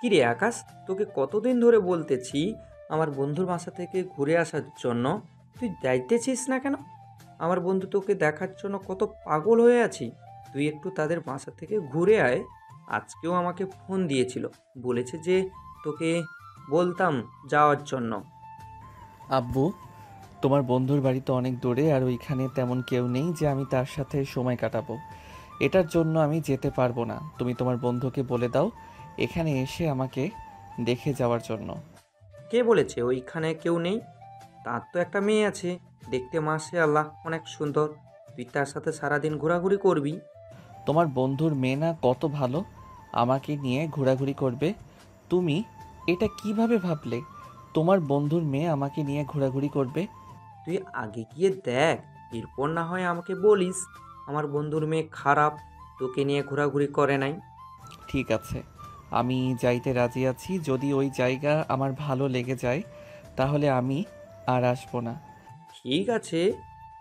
কিরে আকাশ, তোকে কতদিন ধরে বলতেছি আমার বন্ধুর বাসা থেকে ঘুরে আসার জন্য। তুই যাইতেছিস না কেন? আমার বন্ধু তোকে দেখার জন্য কত পাগল হয়ে আছি। তুই একটু তাদের বাসা থেকে ঘুরে আয়। আজকেও আমাকে ফোন দিয়েছিল, বলেছে যে তোকে বলতাম যাওয়ার জন্য। আব্বু, তোমার বন্ধুর বাড়ি তো অনেক দূরে আর ওইখানে তেমন কেউ নেই যে আমি তার সাথে সময় কাটাবো। এটার জন্য আমি যেতে পারবো না। তুমি তোমার বন্ধুকে বলে দাও এখানে এসে আমাকে দেখে যাওয়ার জন্য। কে বলেছে ওইখানে কেউ নেই? তার তো একটা মেয়ে আছে, দেখতে মাশাআল্লাহ অনেক সুন্দর। তুই তার সাথে সারাদিন ঘোরাঘুরি করবি। তোমার বন্ধুর মেয়ে না কত ভালো, আমাকে নিয়ে ঘোরাঘুরি করবে। তুমি এটা কিভাবে ভাবলে? তোমার বন্ধুর মেয়ে আমাকে নিয়ে ঘোরাঘুরি করবে? তুই আগে গিয়ে দেখ, এরপর না হয় আমাকে বলিস আমার বন্ধুর মেয়ে খারাপ, তোকে নিয়ে ঘোরাঘুরি করে নাই। ঠিক আছে, আমি যাইতে রাজি আছি। যদি ওই জায়গা আমার ভালো লেগে যায় তাহলে আমি আর আসবো না। ঠিক আছে,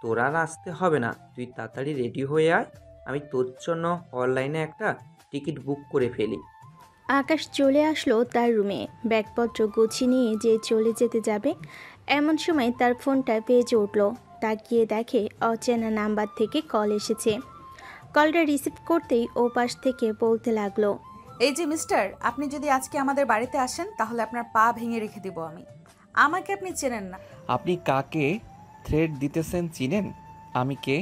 তোর আর আসতে হবে না, তুই তাড়াতাড়ি রেডি হয়ে আয়। আমি তোর জন্য অনলাইনে একটা টিকিট বুক করে ফেলি। আকাশ চলে আসলো তার রুমে। ব্যাগপত্র গুছিয়ে নিয়ে যে চলে যেতে যাবে এমন সময় তার ফোনটা বেজে উঠল। তাকিয়ে দেখে অচেনা নাম্বার থেকে কল এসেছে। কলটা রিসিভ করতেই ও পাশ থেকে বলতে লাগলো, এই যে মিস্টার, আপনি যদি আজকে আমাদের বাড়িতে আসেন তাহলে আপনার পা ভেঙে রেখে দিব আমি। আমাকে আপনি চেনেন না। আপনি কাকে থ্রেট দিতেছেন চিনেন? আমি কে?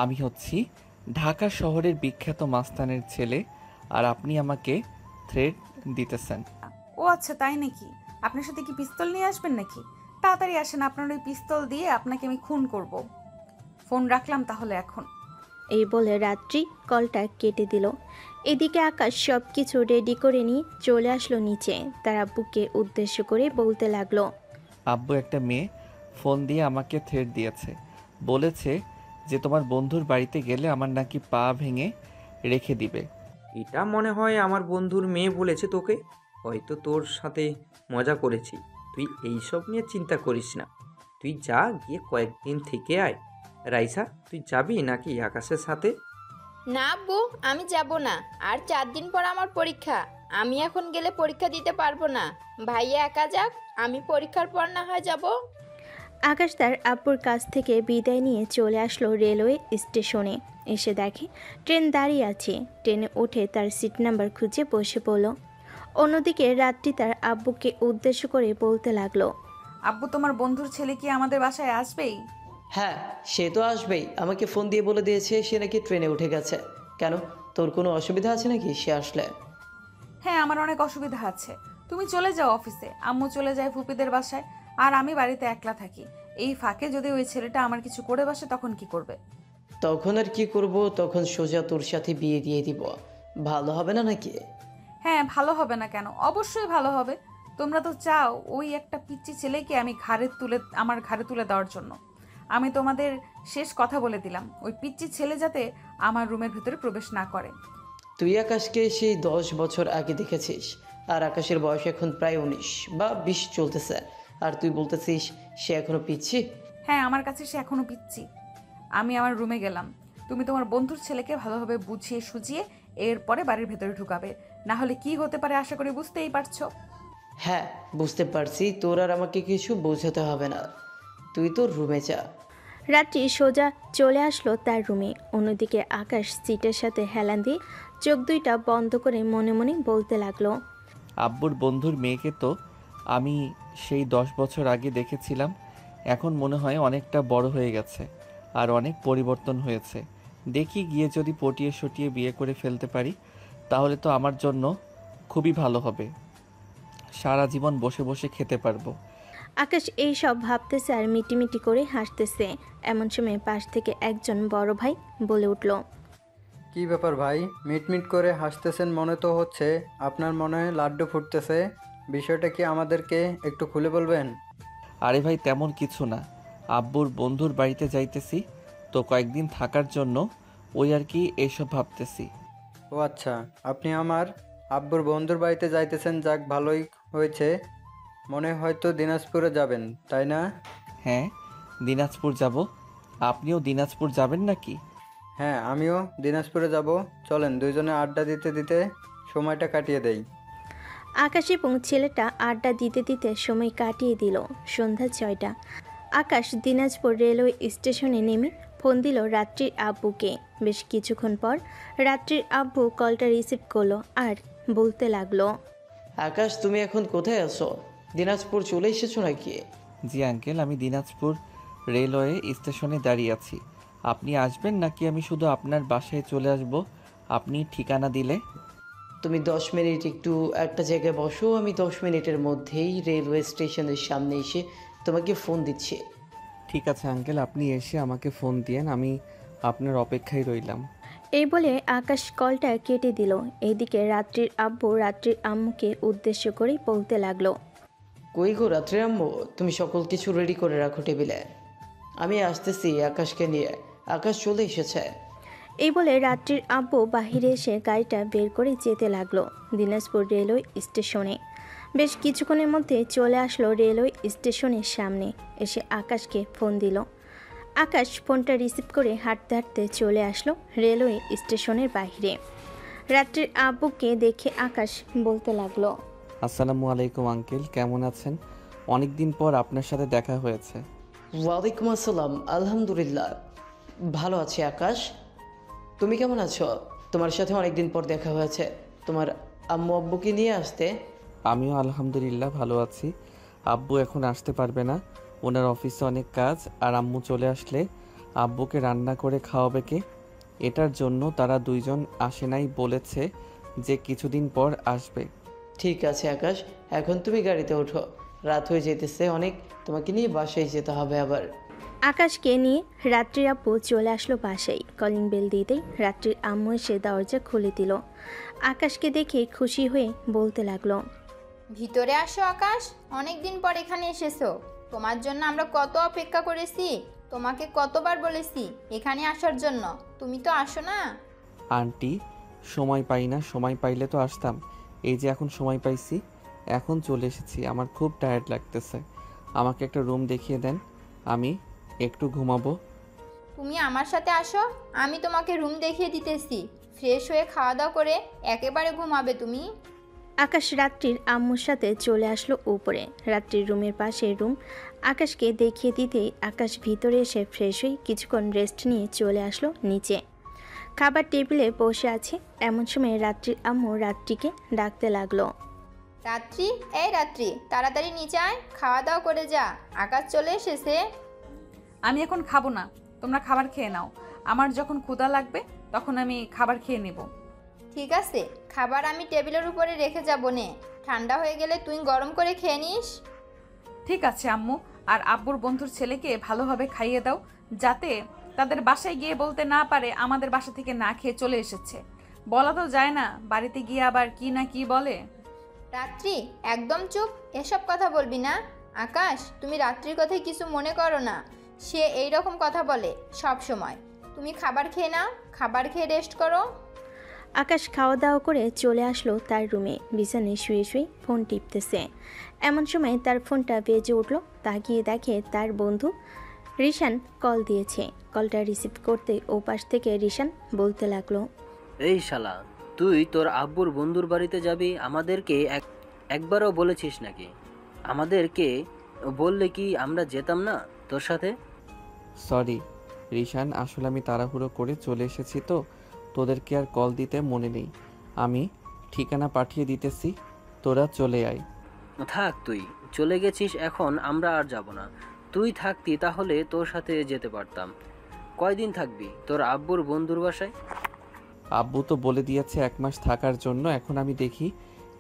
আমি হচ্ছি ঢাকা শহরের বিখ্যাত মাস্তানের ছেলে, আর আপনি আমাকে থ্রেট দিতেছেন? ও আচ্ছা, তাই নাকি? আপনার সাথে কি পিস্তল নিয়ে আসবেন নাকি? তাড়াতাড়ি আসেন, আপনার ওই পিস্তল দিয়ে আপনাকে আমি খুন করব। ফোন রাখলাম তাহলে এখন। এই বলে রাত্রি কলটা কেটে দিল। এদিকে আকাশ সব কিছু রেডি করে নিয়ে চলে আসলো নিচে। তার আব্বুকে উদ্দেশ্য করে বলতে লাগলো, আব্বু, একটা মেয়ে ফোন দিয়ে আমাকে থ্রেট দিয়েছে। বলেছে যে তোমার বন্ধুর বাড়িতে গেলে আমার নাকি পা ভেঙে রেখে দিবে। এটা মনে হয় আমার বন্ধুর মেয়ে বলেছে তোকে, হয়তো তোর সাথে মজা করেছি। তুই এইসব নিয়ে চিন্তা করিস না, তুই যা গিয়ে কয়েকদিন থেকে আয়। রাইসা, তুই যাবি নাকি আকাশের সাথে? না আব্বু, আমি যাব না। আর 4 দিন পর আমার পরীক্ষা। আমি এখন গেলে পরীক্ষা দিতে পারবো না। ভাইয়া একা যাক, আমি পরীক্ষার পর না হয় যাব। আকাশ তার আব্বুর কাছ থেকে বিদায় নিয়ে চলে আসলো রেলওয়ে স্টেশনে। এসে দেখে ট্রেন দাঁড়িয়ে আছে। ট্রেনে উঠে তার সিট নাম্বার খুঁজে বসে পড়ল। অন্যদিকে রাত্রি তার আব্বুকে উদ্দেশ্য করে বলতে লাগলো, আব্বু, তোমার বন্ধুর ছেলে কি আমাদের বাসায় আসবেই? হ্যাঁ, সে তো আসবেই। আমাকে ফোন দিয়ে বলে দিয়েছে সে নাকি ট্রেনে উঠে গেছে। কেন, তোর কোনো অসুবিধা আছে নাকি সে আসলে? হ্যাঁ, আমার অনেক অসুবিধা আছে। তুমি চলে যাও অফিসে, আম্মু চলে যায় ফুপিদের বাসায়, আর আমি বাড়িতে একলা থাকি। এই ফাঁকে যদি ওই ছেলেটা আমার কিছু করে বসে তখন কি করবে? তখন আর কি করব? তখন সোজা তোর সাথে বিয়ে দিয়ে দিব। ভালো হবে না নাকি? হ্যাঁ, ভালো হবে না কেন? অবশ্যই ভালো হবে। তোমরা তো চাও ওই একটা পিচ্চি ছেলেকে আমি আমার ঘাড়ে তুলে দেওয়ার জন্য। আমি তোমাদের শেষ কথা বলে দিলাম, ওই পিচ্চি ছেলে যাতে আমার রুমের ভিতরে প্রবেশ না করে। তুই আকাশকে সেই 10 বছর আগে দেখেছিস, আর আকাশের বয়স এখন প্রায় 19 বা 20 চলতেছে, আর তুই বলতেছিস সে এখনো পিচ্ছি? হ্যাঁ, আমার কাছে সে এখনো পিচ্চি। আমি আমার রুমে গেলাম। তুমি তোমার বন্ধুর ছেলেকে ভালোভাবে বুঝিয়ে সুঝিয়ে এরপরে বাড়ির ভেতরে ঢুকাবে। না হলে কি হতে পারে আশা করি বুঝতেই পারছো। হ্যাঁ, বুঝতে পারছি। তোর আর আমাকে কিছু বোঝাতে হবে না, তুই তোর রুমে যা। রাত্রি সোজা চলে আসলো তার রুমে। অন্যদিকে আকাশ সিটের সাথে হেলান দিয়ে চোখ দুইটা বন্ধ করে মনে মনে বলতে লাগলো, আব্বুর বন্ধুর মেয়েকে তো আমি সেই 10 বছর আগে দেখেছিলাম। এখন মনে হয় অনেকটা বড় হয়ে গেছে আর অনেক পরিবর্তন হয়েছে। দেখি গিয়ে যদি পটিয়ে সটিয়ে বিয়ে করে ফেলতে পারি তাহলে তো আমার জন্য খুবই ভালো হবে। সারা জীবন বসে বসে খেতে পারবো। আকাশ এই সব ভাবতেছে আর মিটিমিটি করে হাসতেছে। এমন সময় পাশ থেকে একজন বড় ভাই বলে উঠল, কি ব্যাপার ভাই, মিটমিট করে হাসতেছেন মনে তো হচ্ছে। আপনার মনে লাড্ডু ফুটতেছে। বিষয়টা কি আমাদেরকে একটু খুলে বলবেন? আরে ভাই, তেমন কিছু না। আব্বুর বন্ধুর বাড়িতে যাইতেছি তো কয়েকদিন থাকার জন্য, ওই আর কি এইসব ভাবতেছি। ও আচ্ছা, আপনি আমার আব্বুর বন্ধুর বাড়িতে যাইতেছেন, যাক ভালোই হয়েছে। মনে হয়তো দিনাজপুরে যাবেন, তাই না? হ্যাঁ, দিনাজপুর যাব। আপনিও দিনাজপুর যাবেন নাকি? হ্যাঁ, আমিও দিনাজপুরে যাব। চলেন দুইজনে আড্ডা দিতে দিতে সময়টা কাটিয়ে দেই। আকাশ এবং ছেলেটা আড্ডা দিতে দিতে সময় কাটিয়ে দিল সন্ধ্যা 6টা। আকাশ দিনাজপুর রেলওয়ে স্টেশনে নেমে ফোন দিল রাত্রির আব্বুকে। বেশ কিছুক্ষণ পর রাত্রির আব্বু কলটা রিসিভ করলো আর বলতে লাগলো, আকাশ, তুমি এখন কোথায় আছো? দিনাজপুর চলে এসেছো নাকি? জি আঙ্কেল, আমি দিনাজপুর রেলওয়ে স্টেশনে দাঁড়িয়ে আছি। আপনি আসবেন নাকি আমি শুধু আপনার বাসায় চলে আসব আপনি ঠিকানা দিলে? তুমি 10 মিনিট একটু একটা জায়গায় বসো, আমি 10 মিনিটের মধ্যেই রেলওয়ে স্টেশনের সামনে এসে তোমাকে ফোন দিচ্ছি। ঠিক আছে আঙ্কেল, আপনি এসে আমাকে ফোন দিয়েন, আমি আপনার অপেক্ষায় রইলাম। এই বলে আকাশ কলটা কেটে দিল। এইদিকে রাত্রির আব্বু রাত্রির আম্মুকে উদ্দেশ্য করেই বলতে লাগলো, কই গো রাত্রে আম্মু, তুমি সকল কিছু রেডি করে রাখো টেবিলে, আমি আসতেছি আকাশকে নিয়ে। আকাশ চলে এসেছে। এই বলে রাত্রির আব্বু বাহিরে এসে গাড়িটা বের করে যেতে লাগলো দিনাজপুর রেলওয়ে স্টেশনে। বেশ কিছুক্ষণের মধ্যে চলে আসলো রেলওয়ে স্টেশনের সামনে। এসে আকাশকে ফোন দিল। আকাশ ফোনটা রিসিভ করে হাঁটতে হাঁটতে চলে আসলো রেলওয়ে স্টেশনের বাইরে। রাত্রির আব্বুকে দেখে আকাশ বলতে লাগলো, আসসালামু আলাইকুম আঙ্কেল, কেমন আছেন? অনেক দিন পর আপনার সাথে দেখা হয়েছে। ওয়ালাইকুম আসসালাম, আলহামদুলিল্লাহ ভালো আছি। আকাশ, তুমি কেমন আছো? তোমার সাথে অনেকদিন পর দেখা হয়েছে। তোমার আম্মু আব্বুকে নিয়ে আসতে। আমিও আলহামদুলিল্লাহ ভালো আছি। আব্বু এখন আসতে পারবে না, ওনার অফিসে অনেক কাজ। আর আম্মু চলে আসলে আব্বুকে রান্না করে খাওয়াবে কে? এটার জন্য তারা দুইজন আসে নাই, বলেছে যে কিছুদিন পর আসবে। ঠিক আছে আকাশ, এখন তুমি গাড়িতে ওঠো, রাত হয়ে যেতেছে অনেক, তোমাকে নিয়ে বাসায় যেতে হবে আবার। আকাশকে নিয়ে রাত্রির আব্বু চলে আসলো বাসায়। কলিং বেল দিতেই রাত্রির আম্মু এসে দরজা খুলে দিল। আকাশকে দেখে খুশি হয়ে বলতে লাগলো, ভিতরে আসো আকাশ, অনেক দিন পর এখানে এসেছো। তোমার জন্য আমরা কত অপেক্ষা করেছি, তোমাকে কতবার বলেছি এখানে আসার জন্য, তুমি তো আসো না। আন্টি, সময় পাই না, সময় পাইলে তো আসতাম। এই যে এখন সময় পাইছি, এখন চলে এসেছি। আমার খুব টায়ার্ড লাগতেছে, আমাকে একটা রুম দেখিয়ে দেন, আমি একটু ঘুমাবো। তুমি আমার সাথে আসো, আমি তোমাকে রুম দেখিয়ে দিতেছি। ফ্রেশ হয়ে খাওয়া দাওয়া করে একেবারে ঘুমাবে তুমি। আকাশ রাত্রির আম্মুর সাথে চলে আসলো উপরে। রাত্রির রুমের পাশে রুম আকাশকে দেখিয়ে দিতেই আকাশ ভিতরে এসে ফ্রেশ হয়ে কিছুক্ষণ রেস্ট নিয়ে চলে আসলো নিচে। খাবার টেবিলে বসে আছে এমন সময় রাত্রির আম্মু রাত্রিকে ডাকতে লাগলো, রাত্রি, এই রাত্রি, তাড়াতাড়ি নিচে আয়, খাওয়া দাওয়া করে যা, আকাশ চলে এসেছে। আমি এখন খাবো না, তোমরা খাবার খেয়ে নাও। আমার যখন ক্ষুধা লাগবে তখন আমি খাবার খেয়ে নেব। ঠিক আছে, খাবার আমি টেবিলের উপরে রেখে যাবো নে, ঠান্ডা হয়ে গেলে তুই গরম করে খেয়ে নিস। ঠিক আছে আম্মু, আর আব্বুর বন্ধুর ছেলেকে ভালোভাবে খাইয়ে দাও, যাতে তাদের বাসায় গিয়ে বলতে না পারে আমাদের বাসা থেকে না খেয়ে চলে এসেছে। বলা তো যায় না, বাড়িতে গিয়ে আবার কি না কি বলে। রাত্রি, একদম চুপ, এসব কথা বলবি না। আকাশ, তুমি রাত্রির কথায় কিছু মনে করো না, সে এই রকম কথা বলে সব সময়। তুমি খাবার খেয়ে নাও, খাবার খেয়ে রেস্ট করো। আকাশ খাওয়া দাওয়া করে চলে আসলো তার রুমে। বিছানায় শুয়ে শুয়ে ফোন টিপতেছে। এমন সময় তার ফোনটা বেজে উঠলো। তাকিয়ে দেখে তার বন্ধু রিশান কল দিয়েছে। কলটা রিসিভ করতে ওপাশ থেকে রিশান বলতে লাগলো, এই শালা, তুই তোর আব্বুর বন্ধুর বাড়িতে যাবি, আমাদেরকে একবারও বলেছিস নাকি? আমাদেরকে বললে কি আমরা যেতাম না তোর সাথে? সরি রিশান, আসলে আমি তাড়াহুড়ো করে চলে এসেছি তো, তোদেরকে আর কল দিতে মনে নেই। আমি ঠিকানা পাঠিয়ে দিতেছি, তোরা চলে আয়। থাক, তুই চলে গেছিস, এখন আমরা আর যাব না। তুই থাকতি তাহলে তোর সাথে যেতে পারতাম। কয়দিন থাকবি তোর আব্বুর বন্ধুর বাসায়? আব্বু তো বলে দিয়েছে 1 মাস থাকার জন্য। এখন আমি দেখি,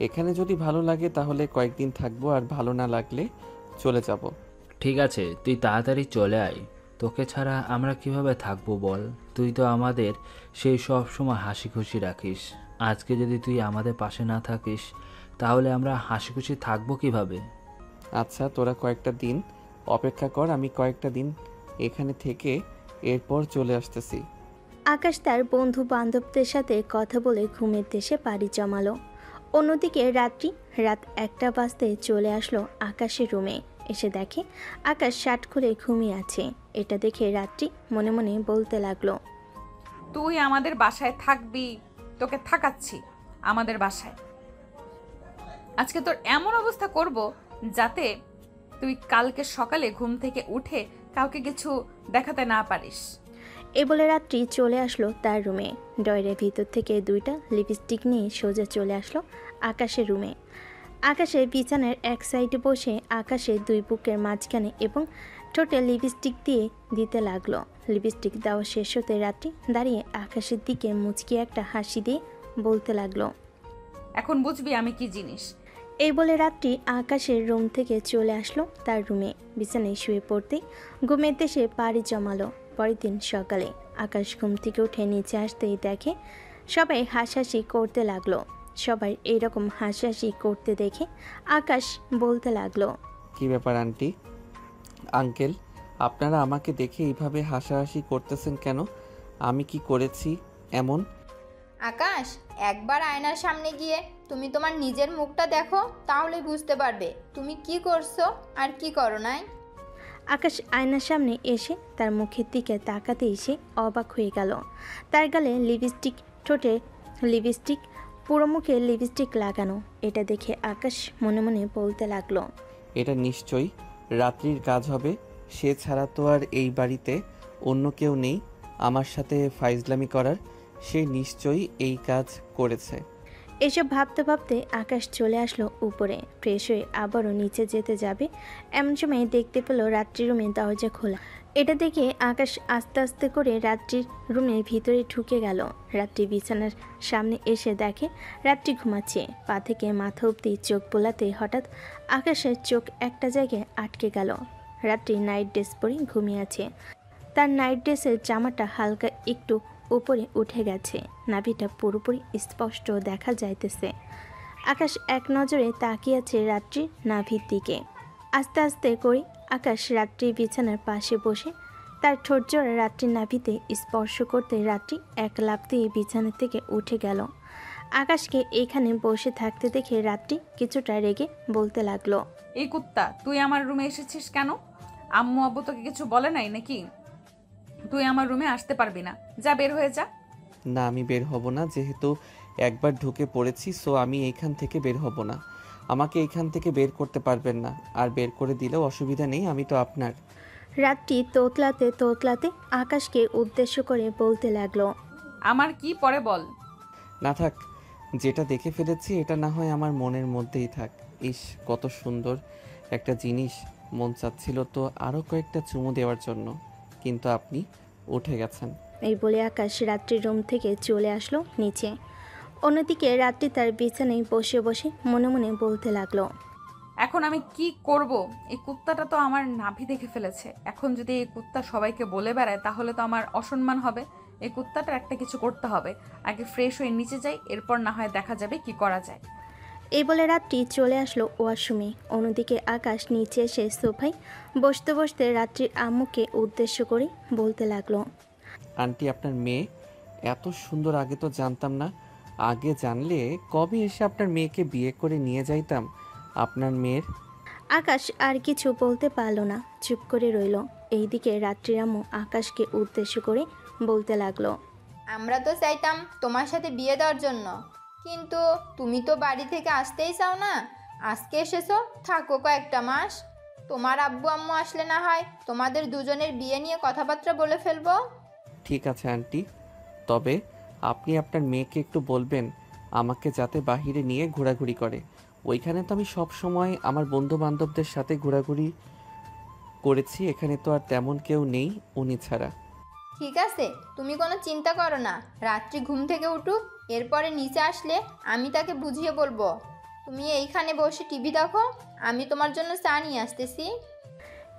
এখানে যদি ভালো লাগে তাহলে কয়েকদিন থাকবো, আর ভালো না লাগলে চলে যাব। ঠিক আছে, তুই তাড়াতাড়ি চলে আয়, তোকে ছাড়া আমরা কিভাবে থাকবো বল? তুই তো আমাদের সেই সব সময় হাসি খুশি রাখিস। আজকে যদি তুই আমাদের পাশে না থাকিস তাহলে আমরা হাসি খুশি থাকবো কিভাবে? আচ্ছা, তোরা কয়েকটা দিন অপেক্ষা কর, আমি কয়েকটা দিন এখানে থেকে এরপর চলে আসতেছি। আকাশ তার বন্ধু বান্ধবদের সাথে কথা বলে ঘুমের দেশে পাড়ি জমালো। অন্যদিকে রাত 1টা বাজতে চলে আসলো আকাশের রুমে। এসে দেখে আকাশ শার্ট খুলে ঘুমিয়ে আছে। এটা দেখে রাত্রি মনে মনে বলতে লাগলো, তুই আমাদের বাসায় থাকবি, তোকে থাকাচ্ছি আমাদের বাসায়। আজকে তোর এমন অবস্থা করব যাতে তুই কালকে সকালে ঘুম থেকে উঠে কাউকে কিছু দেখাতে না পারিস। এই বলে রাত্রি চলে আসলো তার রুমে। ডয়ের ভিতর থেকে 2টা লিপস্টিক নিয়ে সোজা চলে আসলো আকাশের রুমে। আকাশের বিছানার এক সাইডে বসে আকাশের 2 বুকের মাঝখানে এবং ঠোঁটে লিপস্টিক দিয়ে দিতে লাগলো। লিপস্টিক দেওয়া শেষ হতে রাত্রি দাঁড়িয়ে আকাশের দিকে মুচকি একটা হাসি দিয়ে বলতে লাগলো, এখন বুঝবি আমি কি জিনিস। এই বলে রাত্রি আকাশের রুম থেকে চলে আসলো তার রুমে। বিছানায় শুয়ে পড়তেই ঘুমের দেশে পাড়ি জমালো। পরের দিন সকালে আকাশ ঘুম থেকে উঠে নিচে আসতেই দেখে সবাই হাসাহাসি করতে লাগলো। সবাই এইরকম হাসাহাসি করতে দেখে আকাশ বলতে লাগলো, কি ব্যাপার আন্টি, আঙ্কেল, আপনারা আমাকে দেখে এইভাবে হাসাহাসি করতেছেন কেন? আমি কি করেছি এমন? আকাশ, একবার আয়নার সামনে গিয়ে তুমি তোমার নিজের মুখটা দেখো, তাহলেই বুঝতে পারবে তুমি কি করছো আর কি করো নাই। আকাশ আয়নার সামনে এসে তার মুখের দিকে তাকাতেই সে অবাক হয়ে গেল। তার গালে লিপস্টিক, ঠোঁটে লিপস্টিক, পুরো মুখে লিপস্টিক লাগানো। এটা দেখে আকাশ মনে মনে বলতে লাগলো, এটা নিশ্চয়ই রাত্রির কাজ হবে। সে ছাড়া তো আর এই বাড়িতে অন্য কেউ নেই আমার সাথে ফাইজলামি করার। সে নিশ্চয়ই এই কাজ করেছে। এসব ভাবতে ভাবতে আকাশ চলে আসলো উপরে। ফ্রেশ হয়ে আবারও নিচে যেতে যাবে এমন সময় দেখতে পেল রাত্রির রুমে দরজা খোলা। এটা দেখে আকাশ আস্তে আস্তে করে রাত্রির রুমের ভিতরে ঢুকে গেল। রাত্রি বিছানার সামনে এসে দেখে রাত্রি ঘুমাচ্ছে। পা থেকে মাথা অবধি চোখ বোলাতে হঠাৎ আকাশের চোখ একটা জায়গায় আটকে গেল। রাত্রি নাইট ড্রেস পরে ঘুমিয়ে আছে। তার নাইট ড্রেসের জামাটা হালকা একটু উপরে উঠে গেছে, নাভিটা পুরোপুরি স্পষ্ট দেখা যাইতেছে। আকাশ এক নজরে তাকিয়ে আছে রাত্রির নাভির দিকে। আস্তে আস্তে করে আকাশ রাত্রির বিছানার পাশে বসে তার ঠোঁট জোড়া রাত্রির নাভিতে স্পর্শ করতে রাত্রি এক লাফ দিয়ে বিছানা থেকে উঠে গেল। আকাশকে এইখানে বসে থাকতে দেখে রাত্রি কিছুটা রেগে বলতে লাগলো, এই কুত্তা, তুই আমার রুমে এসেছিস কেন? আম্মু আব্বু তোকে কিছু বলে নাই নাকি? তুই আমার রুমে আসতে পারবি না, যা বের হয়ে যা। না, আমি বের হব না। যেহেতু একবার ঢুকে পড়েছি, সো আমি এইখান থেকে বের হব না। আমাকে এইখান থেকে বের করতে পারবেন না, আর বের করে দিলেও অসুবিধা নেই, আমি তো আপনার। রাত্রি তোতলাতে তোতলাতে আকাশকে উদ্দেশ্য করে বলতে লাগলো, আমার কি পরে বল। না থাক, যেটা দেখে ফেলেছি এটা না হয় আমার মনের মধ্যেই থাক। ইস, কত সুন্দর একটা জিনিস, মন চাচ্ছিল তো আরও কয়েকটা চুমু দেওয়ার জন্য, কিন্তু আপনি উঠে গেছেন। এই বলে আকাশ রাত্রির রুম থেকে চলে আসলো নিচে। অন্যদিকে রাত্রি তার বিছানায় বসে বসে মনে মনে বলতে লাগলো, এখন আমি কি করব? এই কুত্তাটা তো আমার নাভি দেখে ফেলেছে। এখন যদি এই কুত্তা সবাইকে বলে বেড়ায় তাহলে তো আমার অসম্মান হবে। এই কুত্তাটার একটা কিছু করতে হবে। আগে ফ্রেশ হয়ে নিচে যাই, এরপর না হয় দেখা যাবে কি করা যায়। এই বলে রাত্রি চলে আসলো ওয়াশরুমে। অন্যদিকে আকাশ নিচে এসে সোফায় বসতে বসতে রাত্রির আম্মুকে উদ্দেশ্য করে বলতে লাগলো, আন্টি, আপনার মেয়ে এত সুন্দর, আগে তো জানতাম না। আগে জানলে কবে এসে আপনার মেয়েকে বিয়ে করে নিয়ে যাইতাম। আপনার মেয়ের আকাশ আর কিছু বলতে পারল না, চুপ করে রইল। এইদিকে রাত্রির আম্মু আকাশকে উদ্দেশ্য করে বলতে লাগলো, আমরা তো চাইতাম তোমার সাথে বিয়ে দেওয়ার জন্য, কিন্তু তুমি তো বাড়ি থেকে আসতেই চাও না। আজকে এসেছো, থাকো কয়েকটা মাস। তোমার আব্বু আম্মু আসলে না হয় তোমাদের দুজনের বিয়ে নিয়ে কথাবার্তা বলে ফেলবো। ঠিক আছে আন্টি, তবে আপনি আপনার মেয়েকে একটু বলবেন আমাকে যাতে বাহিরে নিয়ে ঘোরাঘুরি করে। ওইখানে তো আমি সব সময় আমার বন্ধু বান্ধবদের সাথে ঘোরাঘুরি করেছি, এখানে তো আর তেমন কেউ নেই উনি ছাড়া। ঠিক আছে, তুমি কোনো চিন্তা করো না। রাত্রি ঘুম থেকে উঠুক, এরপরে নিচে আসলে আমি তাকে বুঝিয়ে বলবো। তুমি এইখানে বসে টিভি দেখো, আমি তোমার জন্য চা নিয়ে আসতেছি।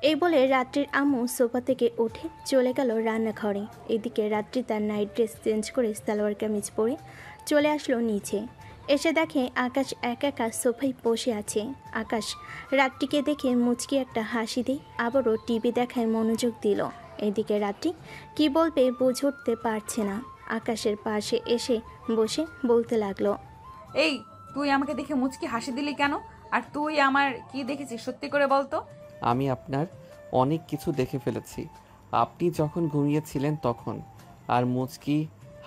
এই বলে রাত্রির আম্মু সোফা থেকে উঠে চলে গেল রান্নাঘরে। এদিকে রাত্রি তার নাইট ড্রেস চেঞ্জ করে সালোয়ার কামিজ পরে চলে আসলো নিচে। এসে দেখে আকাশ একা একা সোফায় বসে আছে। আকাশ রাত্রিকে দেখে মুচকি একটা হাসি দিয়ে আবারও টিভি দেখায় মনোযোগ দিল। এদিকে রাত্রি কি বলবে বুঝে উঠতে পারছে না। আকাশের পাশে এসে বসে বলতে লাগলো, এই, তুই আমাকে দেখে মুচকি হাসি দিলি কেন? আর তুই আমার কি দেখেছিস সত্যি করে বলতো। আমি আপনার অনেক কিছু দেখে ফেলেছি। আপনি যখন ঘুমিয়েছিলেন তখন, আর মুচকি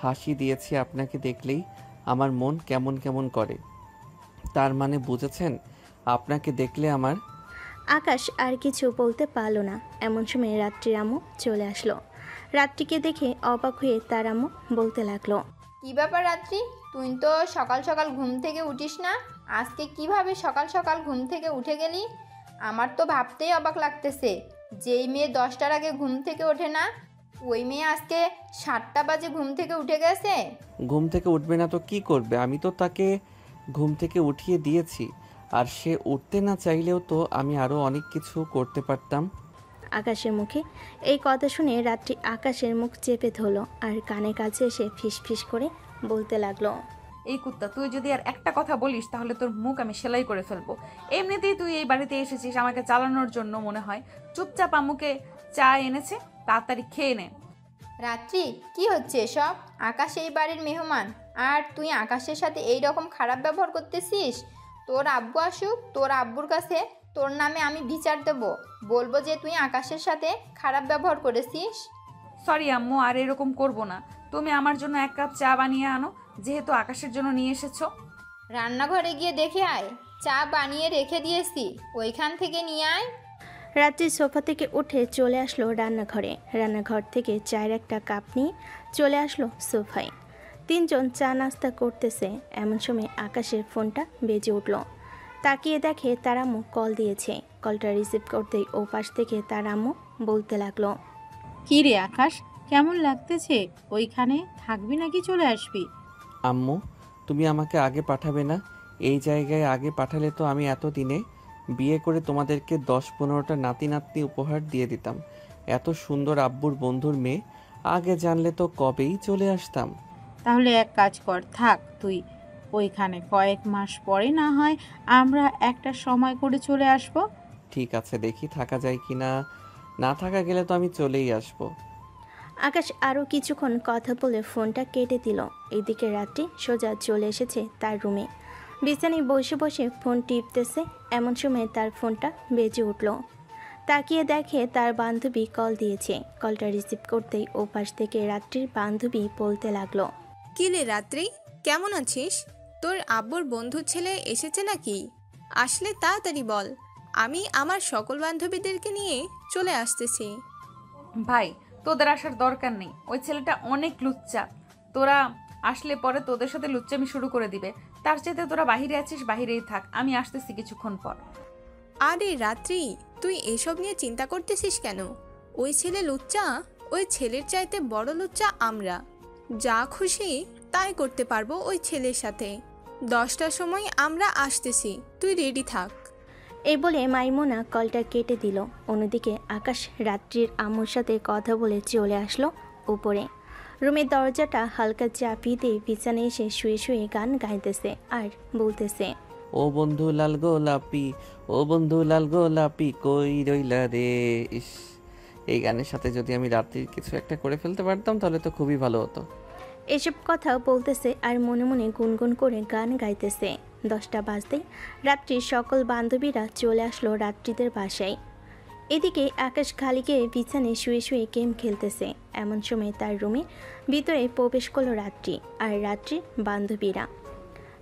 হাসি দিয়েছি আপনাকে দেখলেই আমার মন কেমন কেমন করে। তার মানে বুঝেছেন? আপনাকে দেখলে আমার আকাশ আর কিছু বলতে পারল না। এমন সময় রাত্রির আম্মু চলে আসলো। রাত্রিকে দেখে অবাক হয়ে তার আম্মু বলতে লাগলো, কি ব্যাপার রাত্রি, তুই তো সকাল সকাল ঘুম থেকে উঠিস না, আজকে কিভাবে সকাল সকাল ঘুম থেকে উঠে গেলি? আমার তো ভাবতেই অবাক লাগতেছে, যেই মেয়ে 10টার আগে ঘুম থেকে ওঠে না, ওই মেয়ে আজকে 7টা বাজে ঘুম থেকে উঠে গেছে। ঘুম থেকে উঠবে না তো কি করবে? আমি তো তাকে ঘুম থেকে উঠিয়ে দিয়েছি, আর সে উঠতে না চাইলেও তো আমি আরও অনেক কিছু করতে পারতাম। আকাশের মুখে এই কথা শুনে রাত্রি আকাশের মুখ চেপে ধরলো আর কানের কাছে এসে ফিস ফিস করে বলতে লাগলো, এই কুত্তা, তুই যদি আর একটা কথা বলিস তাহলে তোর মুখ আমি সেলাই করে ফেলবো। এমনিতেই তুই এই বাড়িতে এসেছিস আমাকে চালানোর জন্য মনে হয়। চুপচাপ আম্মুকে চা এনেছে, তাড়াতাড়ি খেয়ে নে। রাত্রি, কি হচ্ছে এসব? আকাশ এই বাড়ির মেহমান, আর তুই আকাশের সাথে এই রকম খারাপ ব্যবহার করতেছিস? তোর আব্বু আসুক, তোর আব্বুর কাছে তোর নামে আমি বিচার দেব, বলবো যে তুই আকাশের সাথে খারাপ ব্যবহার করেছিস। সরি আম্মু, আর এরকম করব না। তুমি আমার জন্য 1 কাপ চা বানিয়ে আনো, যেহেতু আকাশের জন্য নিয়ে এসেছো। রান্নাঘরে গিয়ে দেখে আয়, চা বানিয়ে রেখে দিয়েছি, ওইখান থেকে নিয়ে আয়। রাত্রি সোফা থেকে উঠে চলে আসলো রান্নাঘরে। রান্নাঘর থেকে চায়ের একটা কাপ নিয়ে চলে আসলো সোফায়। 3 জন চা নাস্তা করতেছে। এমন সময় আকাশের ফোনটা বেজে উঠল। তাকিয়ে দেখে তার আম্মু কল দিয়েছে। কলটা রিসিভ করতেই ও পাশ থেকে তার আম্মু বলতে লাগলো, কি রে আকাশ, কেমন লাগতেছে? ওইখানে থাকবি নাকি চলে আসবি? আম্মু, তুমি আমাকে আগে পাঠাবে না? এই জায়গায় আগে পাঠালে তো আমি এতদিনে বিয়ে করে তোমাদেরকে 10-15টা নাতি নাতনি উপহার দিয়ে দিতাম। এত সুন্দর আব্বুর বন্ধুর মেয়ে, আগে জানলে তো কবেই চলে আসতাম। তাহলে এক কাজ কর, থাক তুই ওইখানে, কয়েক মাস পরে না হয় আমরা একটা সময় করে চলে আসব। ঠিক আছে, দেখি থাকা যায় কি না। না থাকা গেলে তো আমি চলেই আসবো। আকাশ আরও কিছুক্ষণ কথা বলে ফোনটা কেটে দিল। এইদিকে রাত্রি সোজা চলে এসেছে তার রুমে। বিছানায় বসে বসে ফোন টিপতেছে। এমন সময় তার ফোনটা বেজে উঠল। তাকিয়ে দেখে তার বান্ধবী কল দিয়েছে। কলটা রিসিভ করতেই ও পাশ থেকে রাত্রির বান্ধবী বলতে লাগলো, কি রে রাত্রি, কেমন আছিস? তোর আব্বুর বন্ধুর ছেলে এসেছে নাকি? আসলে তাড়াতাড়ি বল, আমি আমার সকল বান্ধবীদেরকে নিয়ে চলে আসতেছি। ভাই, তোদের আসার দরকার নেই, ওই ছেলেটা অনেক লুচ্চা। তোরা আসলে পরে তোদের সাথে লুচ্চামি শুরু করে দিবে। তার চাইতে তোরা বাহিরে আছিস, বাহিরেই থাক, আমি আসতেছি কিছুক্ষণ পর। আরে রাত্রি, তুই এসব নিয়ে চিন্তা করতেছিস কেন? ওই ছেলে লুচ্চা? ওই ছেলের চাইতে বড় লুচ্চা আমরা। যা খুশি তাই করতে পারবো ওই ছেলের সাথে। 10টার সময় আমরা আসতেছি, তুই রেডি থাক। এই বলে মাইমুনা কলটা কেটে দিল। অন্যদিকে আকাশ রাত্রির আম্মুর সাথে কথা বলে চলে আসলো উপরে। রুমের দরজাটা হালকা চাপিয়ে দিয়ে বিছানায় এসে শুয়ে শুয়ে গান গাইতেছে আর বলতেছে, ও বন্ধু লাল গোলাপি, ও বন্ধু লাল গোলাপি, কই রইলা রে। ইস, এই গানের সাথে যদি আমি রাত্রির কিছু একটা করে ফেলতে পারতাম তাহলে তো খুবই ভালো হতো। এসব কথা বলতেছে আর মনে মনে গুনগুন করে গান গাইতেছে। 10টা বাজতেই রাত্রির সকল বান্ধবীরা চলে আসলো রাত্রিদের বাসায়। এদিকে আকাশ খালি গিয়ে বিছানায় শুয়ে শুয়ে গেম খেলতেছে। এমন সময় তার রুমে ভিতরে প্রবেশ করলো রাত্রি আর রাত্রির বান্ধবীরা।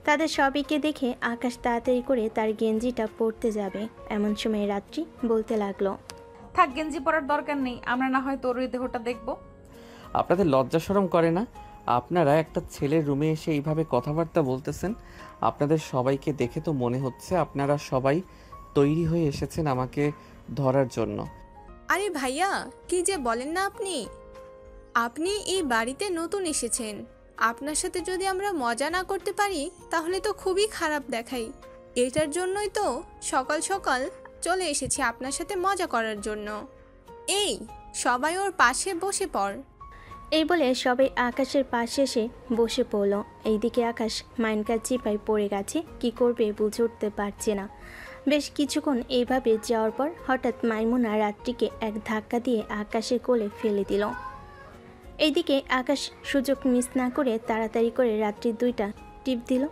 তাদের সবাইকে দেখে আকাশ তাড়াতাড়ি করে তার গেঞ্জিটা পরতে যাবে। এমন সময় রাত্রি বলতে লাগলো, থাক, গেঞ্জি পরার দরকার নেই, আমরা না হয় তোর ওই দেহটা দেখবো। আপনাদের লজ্জা শরম করে না? আপনারা একটা ছেলের রুমে এসে এইভাবে কথাবার্তা বলতেছেন। আপনাদের সবাইকে দেখে তো মনে হচ্ছে আপনারা সবাই তৈরি হয়ে এসেছেন আমাকে ধরার জন্য। আরে ভাইয়া, কি যে বলেন না আপনি? আপনি এই বাড়িতে নতুন এসেছেন, আপনার সাথে যদি আমরা মজা না করতে পারি তাহলে তো খুবই খারাপ দেখাই। এটার জন্যই তো সকাল সকাল চলে এসেছি আপনার সাথে মজা করার জন্য। এই সবাই ওর পাশে বসে পড়। এই বলে সবাই আকাশের পাশে এসে বসে পড়ল। এইদিকে আকাশ মাইনকার চিপায় পড়ে গেছে, কি করবে বুঝে উঠতে পারছে না। বেশ কিছুক্ষণ এইভাবে যাওয়ার পর হঠাৎ মাইমুনা রাত্রিকে এক ধাক্কা দিয়ে আকাশের কোলে ফেলে দিল। এইদিকে আকাশ সুযোগ মিস না করে তাড়াতাড়ি করে রাত্রির 2টা টিপ দিল।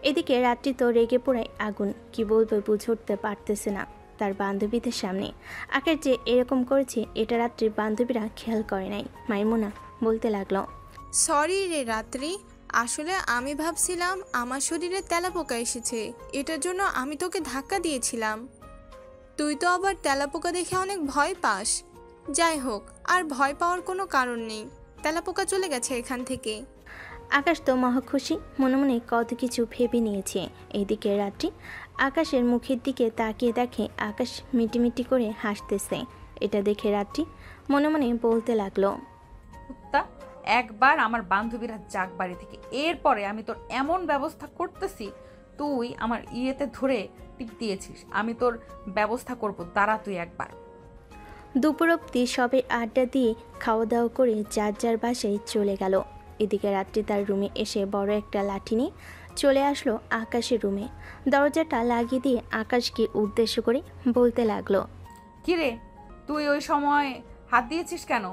এদিকে রাত্রি তো রেগে পোড়ায় আগুন, কি বলবে বুঝে উঠতে পারতেছে না তার বান্ধবীদের সামনে। আকাশ যে এরকম করেছে এটা রাত্রির বান্ধবীরা খেয়াল করে নাই। মাইমুনা বলতে লাগলো, সরি রে রাত্রি, আসলে আমি ভাবছিলাম আমার শরীরে তেলাপোকা এসেছে, এটার জন্য আমি তোকে ধাক্কা দিয়েছিলাম। তুই তো আবার তেলাপোকা দেখে অনেক ভয় পাস। যাই হোক, আর ভয় পাওয়ার কোনো কারণ নেই, তেলাপোকা চলে গেছে এখান থেকে। আকাশ তো মহা খুশি, মনে মনে কত কিছু ভেবে নিয়েছে। এইদিকে রাত্রি আকাশের মুখের দিকে তাকিয়ে দেখে আকাশ মিটিমিটি করে হাসতেছে। এটা দেখে রাত্রি মনে মনে বলতে লাগলো, কুত্তা, একবার আমার বান্ধবীরা যাক বাড়ি থেকে, এরপরে আমি তোর এমন ব্যবস্থা করতেছি, তুই আমার ইয়েতে ধরে টিপ দিয়েছিস, আমি তোর ব্যবস্থা করব, দাঁড়া তুই একবার। দুপুর অবধি সবে আড্ডা দিয়ে খাওয়া দাওয়া করে যার যার বাসায় চলে গেল। এদিকে রাত্রি তার রুমে এসে বড় একটা লাঠি নিয়ে চলে আসলো আকাশের রুমে। দরজাটা লাগিয়ে দিয়ে আকাশকে উদ্দেশ্য করে বলতে লাগলো, কিরে, তুই ওই সময় হাত দিয়েছিস কেন?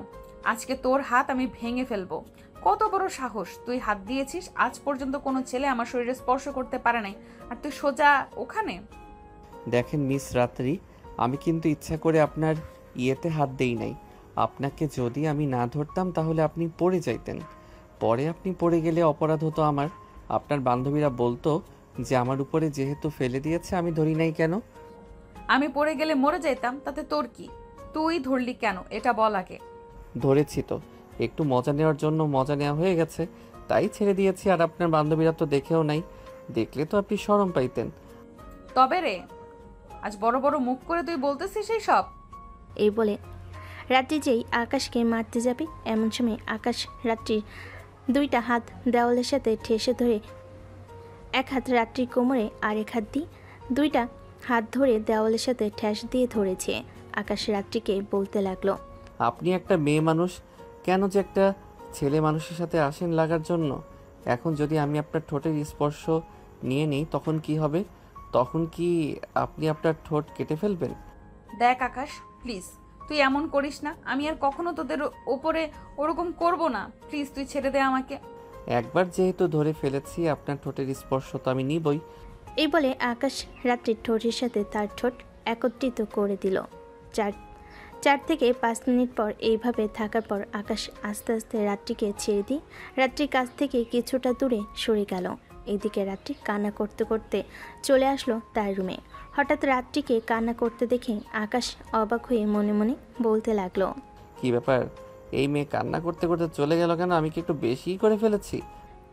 আজকে তোর হাত আমি ভেঙে ফেলবো। কত বড় সাহস, তুই হাত দিয়েছিস? আজ পর্যন্ত কোনো ছেলে আমার শরীরে স্পর্শ করতে পারে নাই, আর তুই সোজা ওখানে। দেখেন মিস রাত্রি, আমি কিন্তু ইচ্ছা করে আপনার ইয়েতে হাত দেই নাই। আপনাকে যদি আমি না ধরতাম তাহলে আপনি পড়ে যাইতেন। পরে আপনি পড়ে গেলে অপরাধ হতো আমার। আপনার বান্ধবীরা বলতো যে আমার উপরে যেহেতু ফেলে দিয়েছে আমি ধরি নাই কেন। আমি পড়ে গেলে মরে যাইতাম, তাতে তোর কি? তুই ধরলি কেন এটা বল আগে। ধরেছি তো, একটু মজা নেওয়ার জন্য মজা নেওয়া হয়ে গেছে, তাই ছেড়ে দিয়েছি। আর আপনার বান্ধবীরা তো দেখেও নাই, দেখলে তো আপনি শরম পাইতেন। তবে রে, আজ বড় বড় মুখ করে তুই বলতেছিস এই সব? এই বলে রাত্রি যেই আকাশকে মারতে যাবে, এমন সময় আকাশ রাত্রির দুইটা হাত দেওয়ালের সাথে ঠেসে ধরে, এক হাত রাত্রির কোমরে আর এক হাত দিয়ে দুইটা হাত ধরে দেওয়ালের সাথে ঠেস দিয়ে ধরেছে। আকাশ রাত্রিকে বলতে লাগলো, আপনি একটা মেয়ে মানুষ, কেন যে একটা ছেলে মানুষের সাথে আসেন লাগার জন্য? এখন যদি আমি আপনার ঠোঁটের স্পর্শ নিয়ে নিই তখন কি হবে? তখন কি আপনি আপনার ঠোঁট কেটে ফেলবেন? দেখ আকাশ, প্লিজ তুই এমন করিস না, আমি আর কখনো তোদের ওপরে ওরকম করব না, প্লিজ তুই ছেড়ে দে আমাকে। একবার যেহেতু ধরে ফেলেছি আপনার ঠোঁটের স্পর্শ তো আমি নিবই। এই বলে আকাশ রাত্রির ঠোঁটের সাথে তার ঠোঁট একত্রিত করে দিল। 4 থেকে 5 মিনিট পর এইভাবে থাকার পর আকাশ আস্তে আস্তে রাত্রিকে ছেড়ে দিয়ে রাত্রির কাছ থেকে কিছুটা দূরে সরে গেল। এদিকে রাত্রি কান্না করতে করতে চলে আসলো তার রুমে। হঠাৎ রাত্রিকে কান্না করতে দেখে আকাশ অবাক হয়ে মনে মনে বলতে লাগলো, কি ব্যাপার, এই মেয়ে কান্না করতে করতে চলে গেল কেন? আমি কি একটু বেশিই করে ফেলেছি?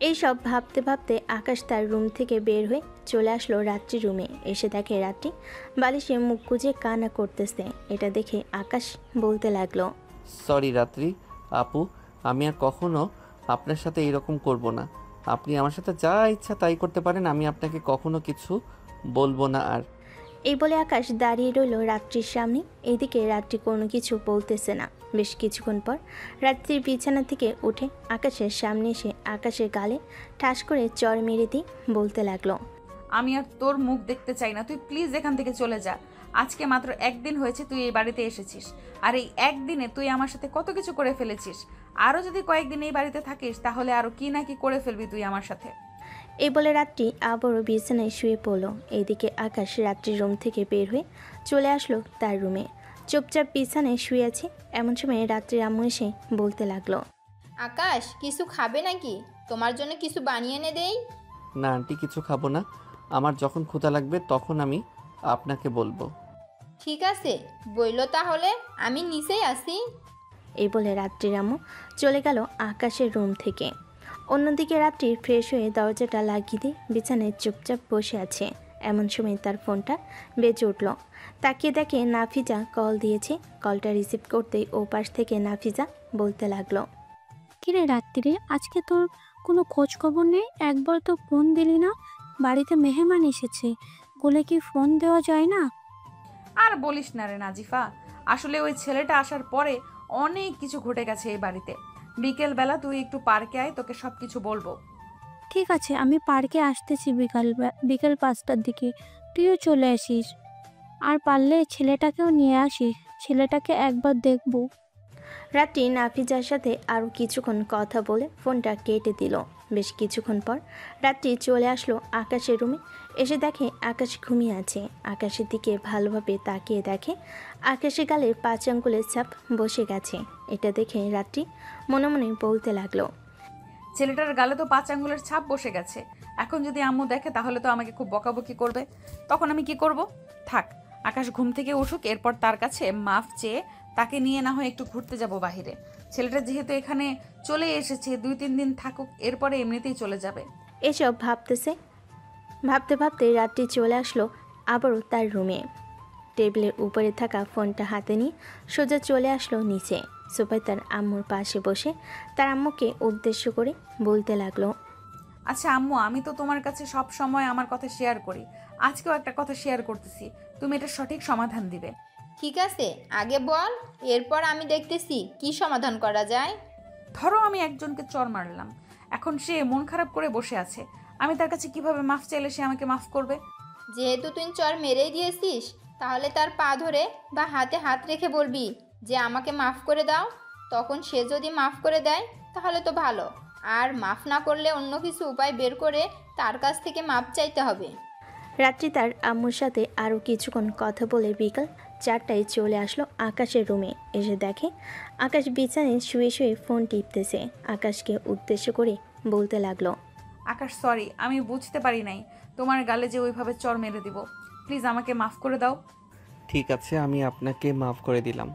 এইসব ভাবতে ভাবতে আকাশ তার রুম থেকে বের হয়ে চলে আসলো রাত্রি রুমে। এসে দেখে রাত্রি বালিশে মুখ গুজে কান্না করতেছে। এটা দেখে আকাশ বলতে লাগলো, সরি রাত্রি আপু, আমি আর কখনো আপনার সাথে এরকম করব না। আপনি আমার সাথে যা ইচ্ছা তাই করতে পারেন, আমি আপনাকে কখনো কিছু বলবো না। আর এই বলে আকাশ দাঁড়িয়ে রইল রাত্রির সামনে। এইদিকে রাত্রি কোনো কিছু বলতেছে না। বেশ কিছুক্ষণ পর রাত্রির বিছানা থেকে উঠে আকাশের সামনে এসে আকাশের গালে ঠাস করে চড় মেরে দিয়ে বলতে লাগলো, আমি আর তোর মুখ দেখতে চাই না, তুই প্লিজ এখান থেকে চলে যা। আজকে মাত্র একদিন হয়েছে তুই এই বাড়িতে এসেছিস, আর এই একদিনে তুই আমার সাথে কত কিছু করে ফেলেছিস। আরও যদি কয়েকদিন এই বাড়িতে থাকিস তাহলে আরও কি না কি করে ফেলবি তুই আমার সাথে। এই বলে রাত্রি আবারও বিছানায় শুয়ে পড়ল। এইদিকে আকাশ রাত্রির রুম থেকে বের হয়ে চলে আসলো তার রুমে। চুপচাপ বিছানায় শুয়ে আছে। এমন সময় রাত্রির আম্মু এসে বলতে লাগলো, আকাশ, কিছু খাবে নাকি? তোমার জন্য কিছু বানিয়ে এনে দেই? না আন্টি, কিছু খাবো না। আমার যখন ক্ষুধা লাগবে তখন আমি আপনাকে বলবো। ঠিক আছে, বইলো তাহলে, আমি নিচেই আসি। এই বলে রাত্রির আম্মু চলে গেল আকাশের রুম থেকে। অন্যদিকে রাত্রি ফ্রেশ হয়ে দরজাটা লাগিয়ে দিয়ে বিছানায় চুপচাপ বসে আছে। এমন সময় তার ফোনটা বেজে উঠল। তাকিয়ে দেখে নাফিজা কল দিয়েছে। কলটা রিসিভ করতেই ও পাশ থেকে নাফিজা বলতে লাগলো, কিরে রাত্রিরে, আজকে তোর কোনো খোঁজ খবর নেই? একবার তো ফোন দিলি না। বাড়িতে মেহমান এসেছে, বলে কি ফোন দেওয়া যায় না? আর বলিস না রে নাজিফা, আসলে ওই ছেলেটা আসার পরে অনেক কিছু ঘটে গেছে এই বাড়িতে। বিকেলবেলা তুই একটু পার্কে আয়, তোকে সব কিছু বলবো। ঠিক আছে, আমি পার্কে আসতেছি বিকেল 5টার দিকে, তুইও চলে আসিস। আর পারলে ছেলেটাকেও নিয়ে আসিস, ছেলেটাকে একবার দেখবো। রাত্রি নাফিজার সাথে আরও কিছুক্ষণ কথা বলে ফোনটা কেটে দিল। বেশ কিছুক্ষণ পর রাত্রি চলে আসলো আকাশের রুমে। এসে দেখে আকাশ ঘুমিয়ে আছে। আকাশের দিকে ভালোভাবে তাকিয়ে দেখে আকাশের গালে 5 আঙ্গুলের ছাপ বসে গেছে। এটা দেখে রাত্রি মনে মনে বলতে লাগলো, ছেলেটার গালে তো 5 আঙ্গুলের ছাপ বসে গেছে। এখন যদি আম্মু দেখে তাহলে তো আমাকে খুব বকাবকি করবে। তখন আমি কি করব? থাক, আকাশ ঘুম থেকে উঠুক, এরপর তার কাছে মাফ চেয়ে তাকে নিয়ে না হয় একটু ঘুরতে যাব বাহিরে। ছেলেটা যেহেতু এখানে চলে এসেছে, 2-3 দিন থাকুক, এরপরে এমনিতেই চলে যাবে। এসব ভাবতে ভাবতে রাত্রি চলে আসলো আবারও তার রুমে। টেবিলের উপরে থাকা ফোনটা হাতে নিয়ে সোজা চলে আসলো নিচে। সোফায় তার আম্মুর পাশে বসে তার আম্মুকে উদ্দেশ্য করে বলতে লাগলো, আচ্ছা আম্মু, আমি তো তোমার কাছে সব সময় আমার কথা শেয়ার করি, আজকেও একটা কথা শেয়ার করতেছি, তুমি এটা সঠিক সমাধান দিবে। ঠিক আছে, আগে বল, এরপর আমি দেখতেছি কি সমাধান করা যায়। ধরো আমি একজনকে চর মারলাম, এখন সে মন খারাপ করে বসে আছে, আমি তার কাছে কিভাবে মাফ চাইলে সে আমাকে মাফ করবে? যেহেতু তুই চর মেরেই দিয়েছিস, তাহলে তার পা ধরে বা হাতে হাত রেখে বলবি যে আমাকে মাফ করে দাও। তখন সে যদি মাফ করে দেয় তাহলে তো ভালো, আর মাফ না করলে অন্য কিছু উপায় বের করে তার কাছ থেকে মাফ চাইতে হবে। রাত্রি তার আম্মুর সাথে আরও কিছুক্ষণ কথা বলে বিকাল 4টায় চলে আসলো আকাশের রুমে। এসে দেখে আকাশ বিছানায় শুয়ে শুয়ে ফোন টিপতেছে। আকাশকে উদ্দেশ্য করে বলতে লাগলো, আকাশ সরি, আমি বুঝতে পারি নাই তোমার গালে যে ওইভাবে চর মেরে দিব, প্লিজ আমাকে মাফ করে দাও। ঠিক আছে, আমি আপনাকে মাফ করে দিলাম।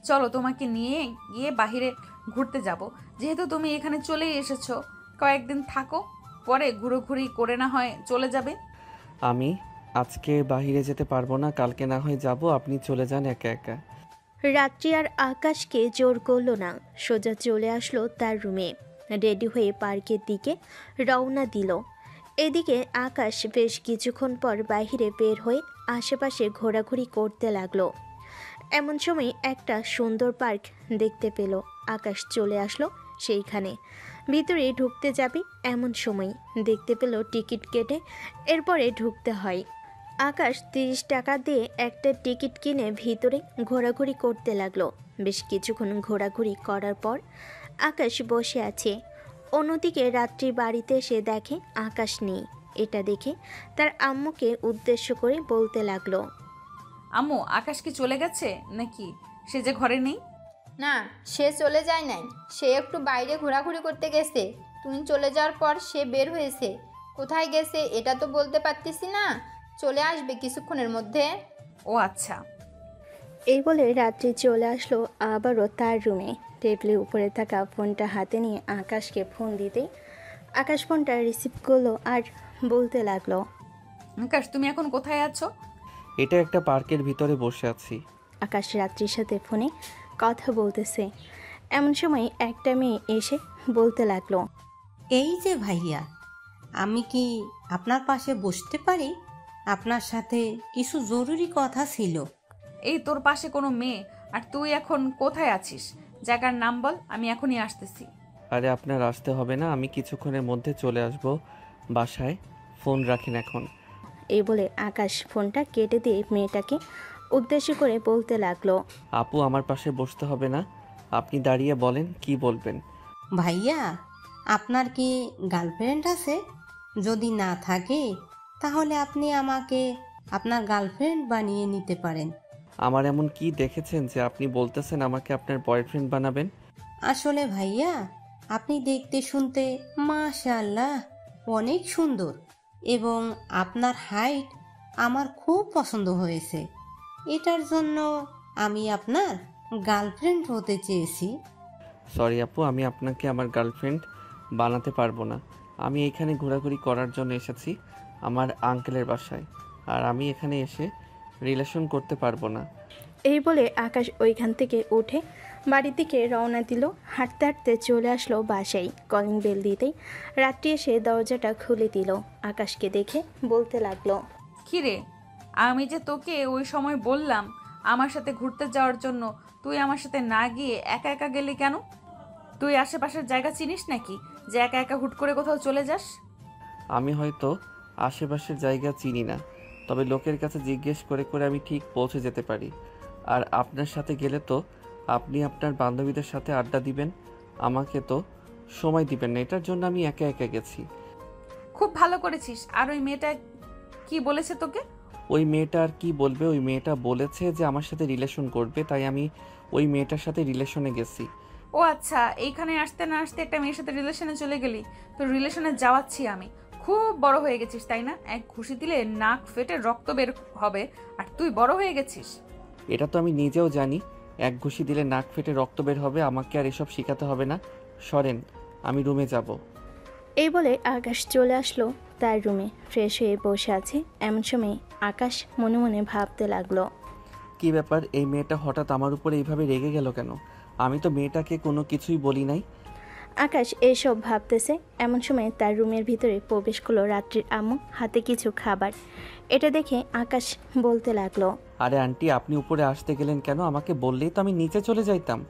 চলো তোমাকে নিয়ে গিয়ে বাহিরে ঘুরতে যাব, যেহেতু তুমি এখানে চলেই এসেছো, কয়েকদিন থাকো, পরে ঘুরোঘুরি করে না হয় চলে যাবে। আমি আজকে বাইরে যেতে পারবো না, কালকে না হয় যাব, আপনি চলে যান একা একা। রাত্রি আর আকাশকে জোর করলো না, সোজা চলে আসলো তার রুমে। রেডি হয়ে পার্কের দিকে রওনা দিল। এদিকে আকাশ বেশ কিছুক্ষণ পর বাইরে বের হয়ে আশেপাশে ঘোরাঘুরি করতে লাগলো। এমন সময় একটা সুন্দর পার্ক দেখতে পেল। আকাশ চলে আসলো সেইখানে। ভিতরে ঢুকতে যাবে এমন সময় দেখতে পেল টিকিট কেটে এরপরে ঢুকতে হয়। আকাশ 30 টাকা দিয়ে একটা টিকিট কিনে ভিতরে ঘোরাঘুরি করতে লাগলো। বেশ কিছুক্ষণ ঘোরাঘুরি করার পর আকাশ বসে আছে। অন্যদিকে রাত্রি বাড়িতে এসে দেখে আকাশ নেই। এটা দেখে তার আম্মুকে উদ্দেশ্য করে বলতে লাগলো, আম্মু, আকাশ কি চলে গেছে নাকি? সে যে ঘরে নেই। না, সে চলে যায় নাই, সে একটু বাইরে ঘোরাঘুরি করতে গেছে। তুমি চলে যাওয়ার পর সে বের হয়েছে। কোথায় গেছে এটা তো বলতে পারতেছি না, চলে আসবে কিছুক্ষণের মধ্যে। ও আচ্ছা। এই বলে রাত্রি চলে আসলো আবারও তার রুমে। টেবিলের উপরে থাকা ফোনটা হাতে নিয়ে আকাশকে ফোন দিতেই আকাশ ফোনটা রিসিভ করলো আর বলতে লাগলো, আকাশ, তুমি এখন কোথায় আছো? এটা একটা পার্কের ভিতরে বসে আছি। আকাশ রাত্রির সাথে ফোনে কথা বলতেছে। এমন সময় একটা মেয়ে এসে বলতে লাগলো, এই যে ভাইয়া, আমি কি আপনার পাশে বসতে পারি? আপনার সাথে কিছু জরুরি কথা ছিল। এই তোর পাশে কোনো মেয়ে, আর তুই এখন কোথায় আছিস? জায়গার নাম বল, আমি এখনই আসতেছি। আরে আপনার আসতে হবে না, আমি কিছুক্ষণের মধ্যে চলে আসব বাসায়, ফোন রাখেন এখন। এই বলে আকাশ ফোনটা কেটে দিয়ে মেয়েটাকে উদ্দেশ্য করে বলতে লাগলো, আপু, আমার পাশে বসতে হবে না, আপনি দাঁড়িয়ে বলেন কি বলবেন। ভাইয়া, আপনার কি গার্লফ্রেন্ড আছে? যদি না থাকে তাহলে আপনি আমাকে আপনার গার্লফ্রেন্ড বানিয়ে নিতে পারেন। আমার এমন কি দেখেছেন যে আপনি বলতেছেন আমাকে আপনার বয়ফ্রেন্ড বানাবেন? আসলে ভাইয়া, আপনি দেখতে শুনতে মাশাআল্লাহ অনেক সুন্দর, এবং আপনার হাইট আমার খুব পছন্দ হয়েছে। এটার জন্য আমি আপনার গার্লফ্রেন্ড হতে চেয়েছি। সরি আপু, আমি আপনাকে আমার গার্লফ্রেন্ড বানাতে পারবো না। আমি এখানে ঘোরাঘুরি করার জন্য এসেছি আমার আঙ্কেলের বাসায়, আর আমি এখানে এসে রিলেশন করতে পারবো না। এই বলে আকাশ ওইখান থেকে উঠে বাড়ির দিকে রওনা দিল। হাঁটতে হাঁটতে চলে আসলো বাসায়। কলিং বেল দিতেই রাত্রি এসে দরজাটা খুলে দিল। আকাশকে দেখে বলতে লাগলো, কিরে, আমি যে তোকে ওই সময় বললাম আমার সাথে ঘুরতে যাওয়ার জন্য, তুই আমার সাথে না গিয়ে একা একা গেলি কেন? তুই আশেপাশের জায়গা চিনিস নাকি যে একা একা হুট করে কোথাও চলে যাস? আমি হয়তো আশেপাশের জায়গা চিনি না, তবে লোকের কাছে জিজ্ঞেস করে করে আমি ঠিক পৌঁছে যেতে পারি। আর আপনার সাথে গেলে তো আপনি আপনার বান্ধবীদের সাথে আড্ডা দিবেন, আমাকে তো সময় দিবেন না, এটার জন্য আমি একা একা গেছি। খুব ভালো করেছিস। আর ওই মেয়েটা কি বলেছে তোকে? ওই মেয়েটা আর কি বলবে, ওই মেয়েটা বলেছে যে আমার সাথে রিলেশন করবে, তাই আমি ওই মেয়েটার সাথে রিলেশনে গেছি। ও আচ্ছা, এইখানে আসতে না আসতে একটা মেয়ের সাথে রিলেশনে চলে গেলি। তোর রিলেশনে যাওয়াচ্ছি আমি। খুব বড় হয়ে গেছিস তাই না? এক ঘুষি দিলে নাক ফেটে রক্ত বের হবে, আর তুই বড় হয়ে গেছিস। এটা তো আমি নিজেও জানি, এক ঘুষি দিলে নাক ফেটে রক্ত বের হবে, আমাকে আর এসব শেখাতে হবে না। সরেন, আমি রুমে যাব। এই বলে আকাশ চলে আসলো তার রুমে। ফ্রেশ হয়ে বসে আছে। এমন সময় আকাশ মনে মনে ভাবতে লাগলো, কি ব্যাপার, এই মেয়েটা হঠাৎ আমার উপরে এইভাবে রেগে গেল কেন? আমি তো মেয়েটাকে কোনো কিছুই বলি নাই। আকাশ এইসব ভাবতেছে। এমন সময় তার রুমের ভিতরে প্রবেশ করলো রাত্রির আম্মু, হাতে কিছু খাবার। এটা দেখে আকাশ বলতে লাগলো, আরে আন্টি, আপনি উপরে আসতে গেলেন কেন? আমাকে বললেই তো আমি নিচে চলে যাইতাম।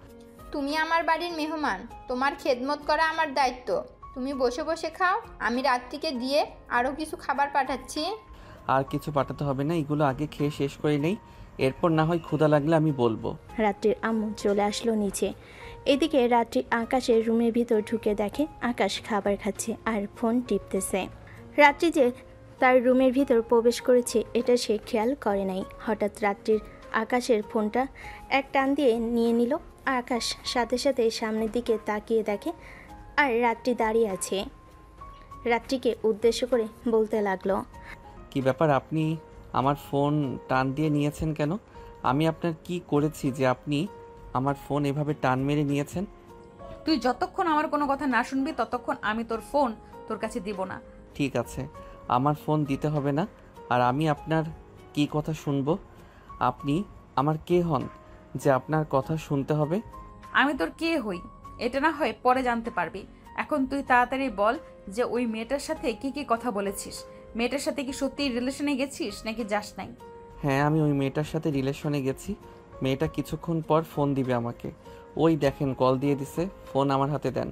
তুমি আমার বাড়ির মেহমান, তোমার খেদমত করা আমার দায়িত্ব। তুমি বসে বসে খাও, আমি রাত্রিকে দিয়ে আরও কিছু খাবার পাঠাচ্ছি। আর কিছু পাঠাতে হবে না, এগুলো আগে খেয়ে শেষ করে নেই, এরপর না হয় ক্ষুধা লাগলে আমি বলবো। রাত্রির আম্মু চলে আসলো নিচে। এদিকে রাত্রি আকাশের রুমের ভিতর ঢুকে দেখে আকাশ খাবার খাচ্ছে আর ফোন টিপতেছে। রাত্রি যে তার রুমের ভিতর প্রবেশ করেছে এটা সে খেয়াল করে নাই। হঠাৎ রাত্রির আকাশের ফোনটা এক টান দিয়ে নিয়ে নিল। আকাশ সাথে সাথে সামনের দিকে তাকিয়ে দেখে আর রাত্রি দাঁড়িয়ে আছে। রাত্রিকে উদ্দেশ্য করে বলতে লাগলো, কি ব্যাপার, আপনি আমার ফোন টান দিয়ে নিয়েছেন কেন? আমি আপনার কি করেছি যে আপনি আমার ফোন এভাবে টান মেরে নিয়েছেন? তুই যতক্ষণ আমার কোনো কথা না শুনবি ততক্ষণ আমি তোর ফোন তোর কাছে দিব না। ঠিক আছে, আমার ফোন দিতে হবে না। আর আমি আপনার কি কথা শুনবো? আপনি আমার কে হন যে আপনার কথা শুনতে হবে? আমি তোর কে হই এটা না হয় পরে জানতে পারবি। এখন তুই তাড়াতাড়ি বল যে ওই মেয়েটার সাথে কি কি কথা বলেছিস। মেয়েটার সাথে কি সত্যি রিলেশনে গেছিস নাকি যাস নাই? হ্যাঁ, আমি ওই মেয়েটার সাথে রিলেশনে গেছি। মেয়েটা কিছুক্ষণ পর ফোন দিবে আমাকে। ওই দেখেন, কল দিয়ে দিছে। ফোন আমার হাতে দেন।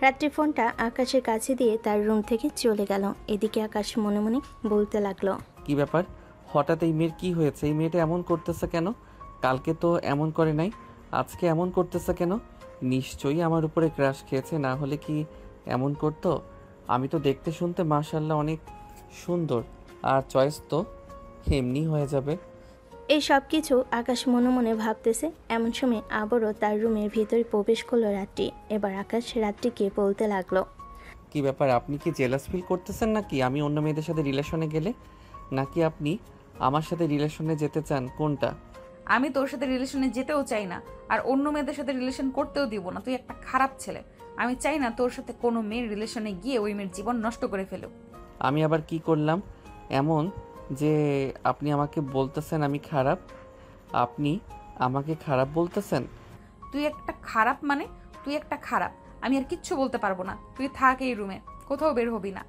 রাত্রি ফোনটা আকাশের কাছে দিয়ে তার রুম থেকে চলে গেল। এদিকে আকাশ মনে মনে বলতে লাগলো, কি ব্যাপার, হঠাৎ এই মেয়ের কি হয়েছে? এই মেয়েটা এমন করতেছে কেন? কালকে তো এমন করে নাই, আজকে এমন করতেছে কেন? নিশ্চয়ই আমার উপরে ক্রাশ খেয়েছে, না হলে কি এমন করতো? আমি তো দেখতে শুনতে মাশাআল্লাহ অনেক সুন্দর, আর চয়েস তো এমনি হয়ে যাবে। এই সব কিছু আকাশ মনে মনে ভাবতেছে। এমন সময় আবারও তার রুমের ভিতরে প্রবেশ করলো রাত্রি। এবার আকাশ রাত্রিকে বলতে লাগলো, কি ব্যাপার, আপনি কি জেলাস ফিল করতেছেন নাকি আমি অন্য মেয়েদের সাথে রিলেশনে গেলে? নাকি আপনি আমার সাথে রিলেশনে যেতে চান? কোনটা? আমি তোর সাথে রিলেশনে যেতেও চাই না, আর অন্য মেয়েদের সাথে রিলেশন করতেও দিব না। তুই একটা খারাপ ছেলে। আমি চাই না তোর সাথে কোনো মেয়ের রিলেশনে গিয়ে ওই মেয়ের জীবন নষ্ট করে ফেলুক। আমি আবার কি করলাম এমন যে আপনি আমাকে বলতেছেন আমি খারাপ? আপনি আমাকে খারাপ বলতেছেন? তুই একটা খারাপ মানে তুই একটা খারাপ। আমি আর কিচ্ছু বলতে পারবো না। তুই থাক এই রুমে, কোথাও বের হবি না।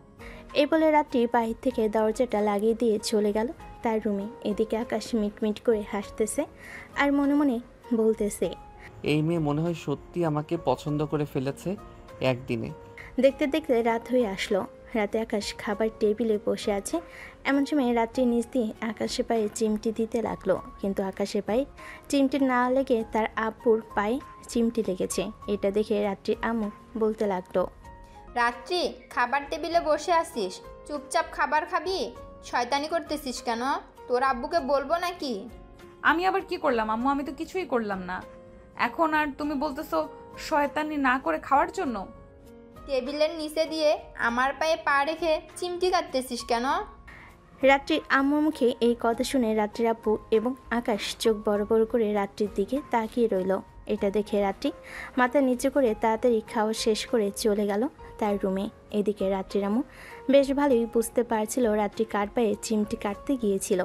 এই বলে রাত্রি বাহির থেকে দরজাটা লাগিয়ে দিয়ে চলে গেল তার রুমে। এদিকে আকাশ মিটমিট করে হাসতেছে আর মনে মনে বলতেছে, এই মেয়ে মনে হয় সত্যি আমাকে পছন্দ করে ফেলেছে একদিনে। দেখতে দেখতে রাত হয়ে আসলো। রাতে আকাশ খাবার টেবিলে বসে আছে। এমন সময় রাত্রি নিচ দিয়ে আকাশের পায়ে চিমটি দিতে লাগলো, কিন্তু আকাশের পায়ে চিমটি না লেগে তার আব্বুর পায়ে চিমটি লেগেছে। এটা দেখে রাত্রির আম্মু বলতে লাগলো, রাত্রি, খাবার টেবিলে বসে আছিস, চুপচাপ খাবার খাবি? শয়তানি করতেছিস কেন? তোর আব্বুকে বলবো নাকি? আমি আবার কি করলাম আম্মু? আমি তো কিছুই করলাম না। এখন আর তুমি বলতেছো শয়তানি না করে খাওয়ার জন্য? টেবিলের নিচে দিয়ে আমার পায়ে পা রেখে চিমটি কাটতেছিস কেন? রাত্রির আম্মুর মুখে এই কথা শুনে রাত্রির আব্বু এবং আকাশ চোখ বড় বড় করে রাত্রির দিকে তাকিয়ে রইল। এটা দেখে রাত্রি মাথা নিচু করে তাড়াতাড়ি খাওয়া শেষ করে চলে গেল তার রুমে। এদিকে রাত্রির আম্মু বেশ ভালোই বুঝতে পারছিল রাত্রি কার পায়ে চিমটি কাটতে গিয়েছিল।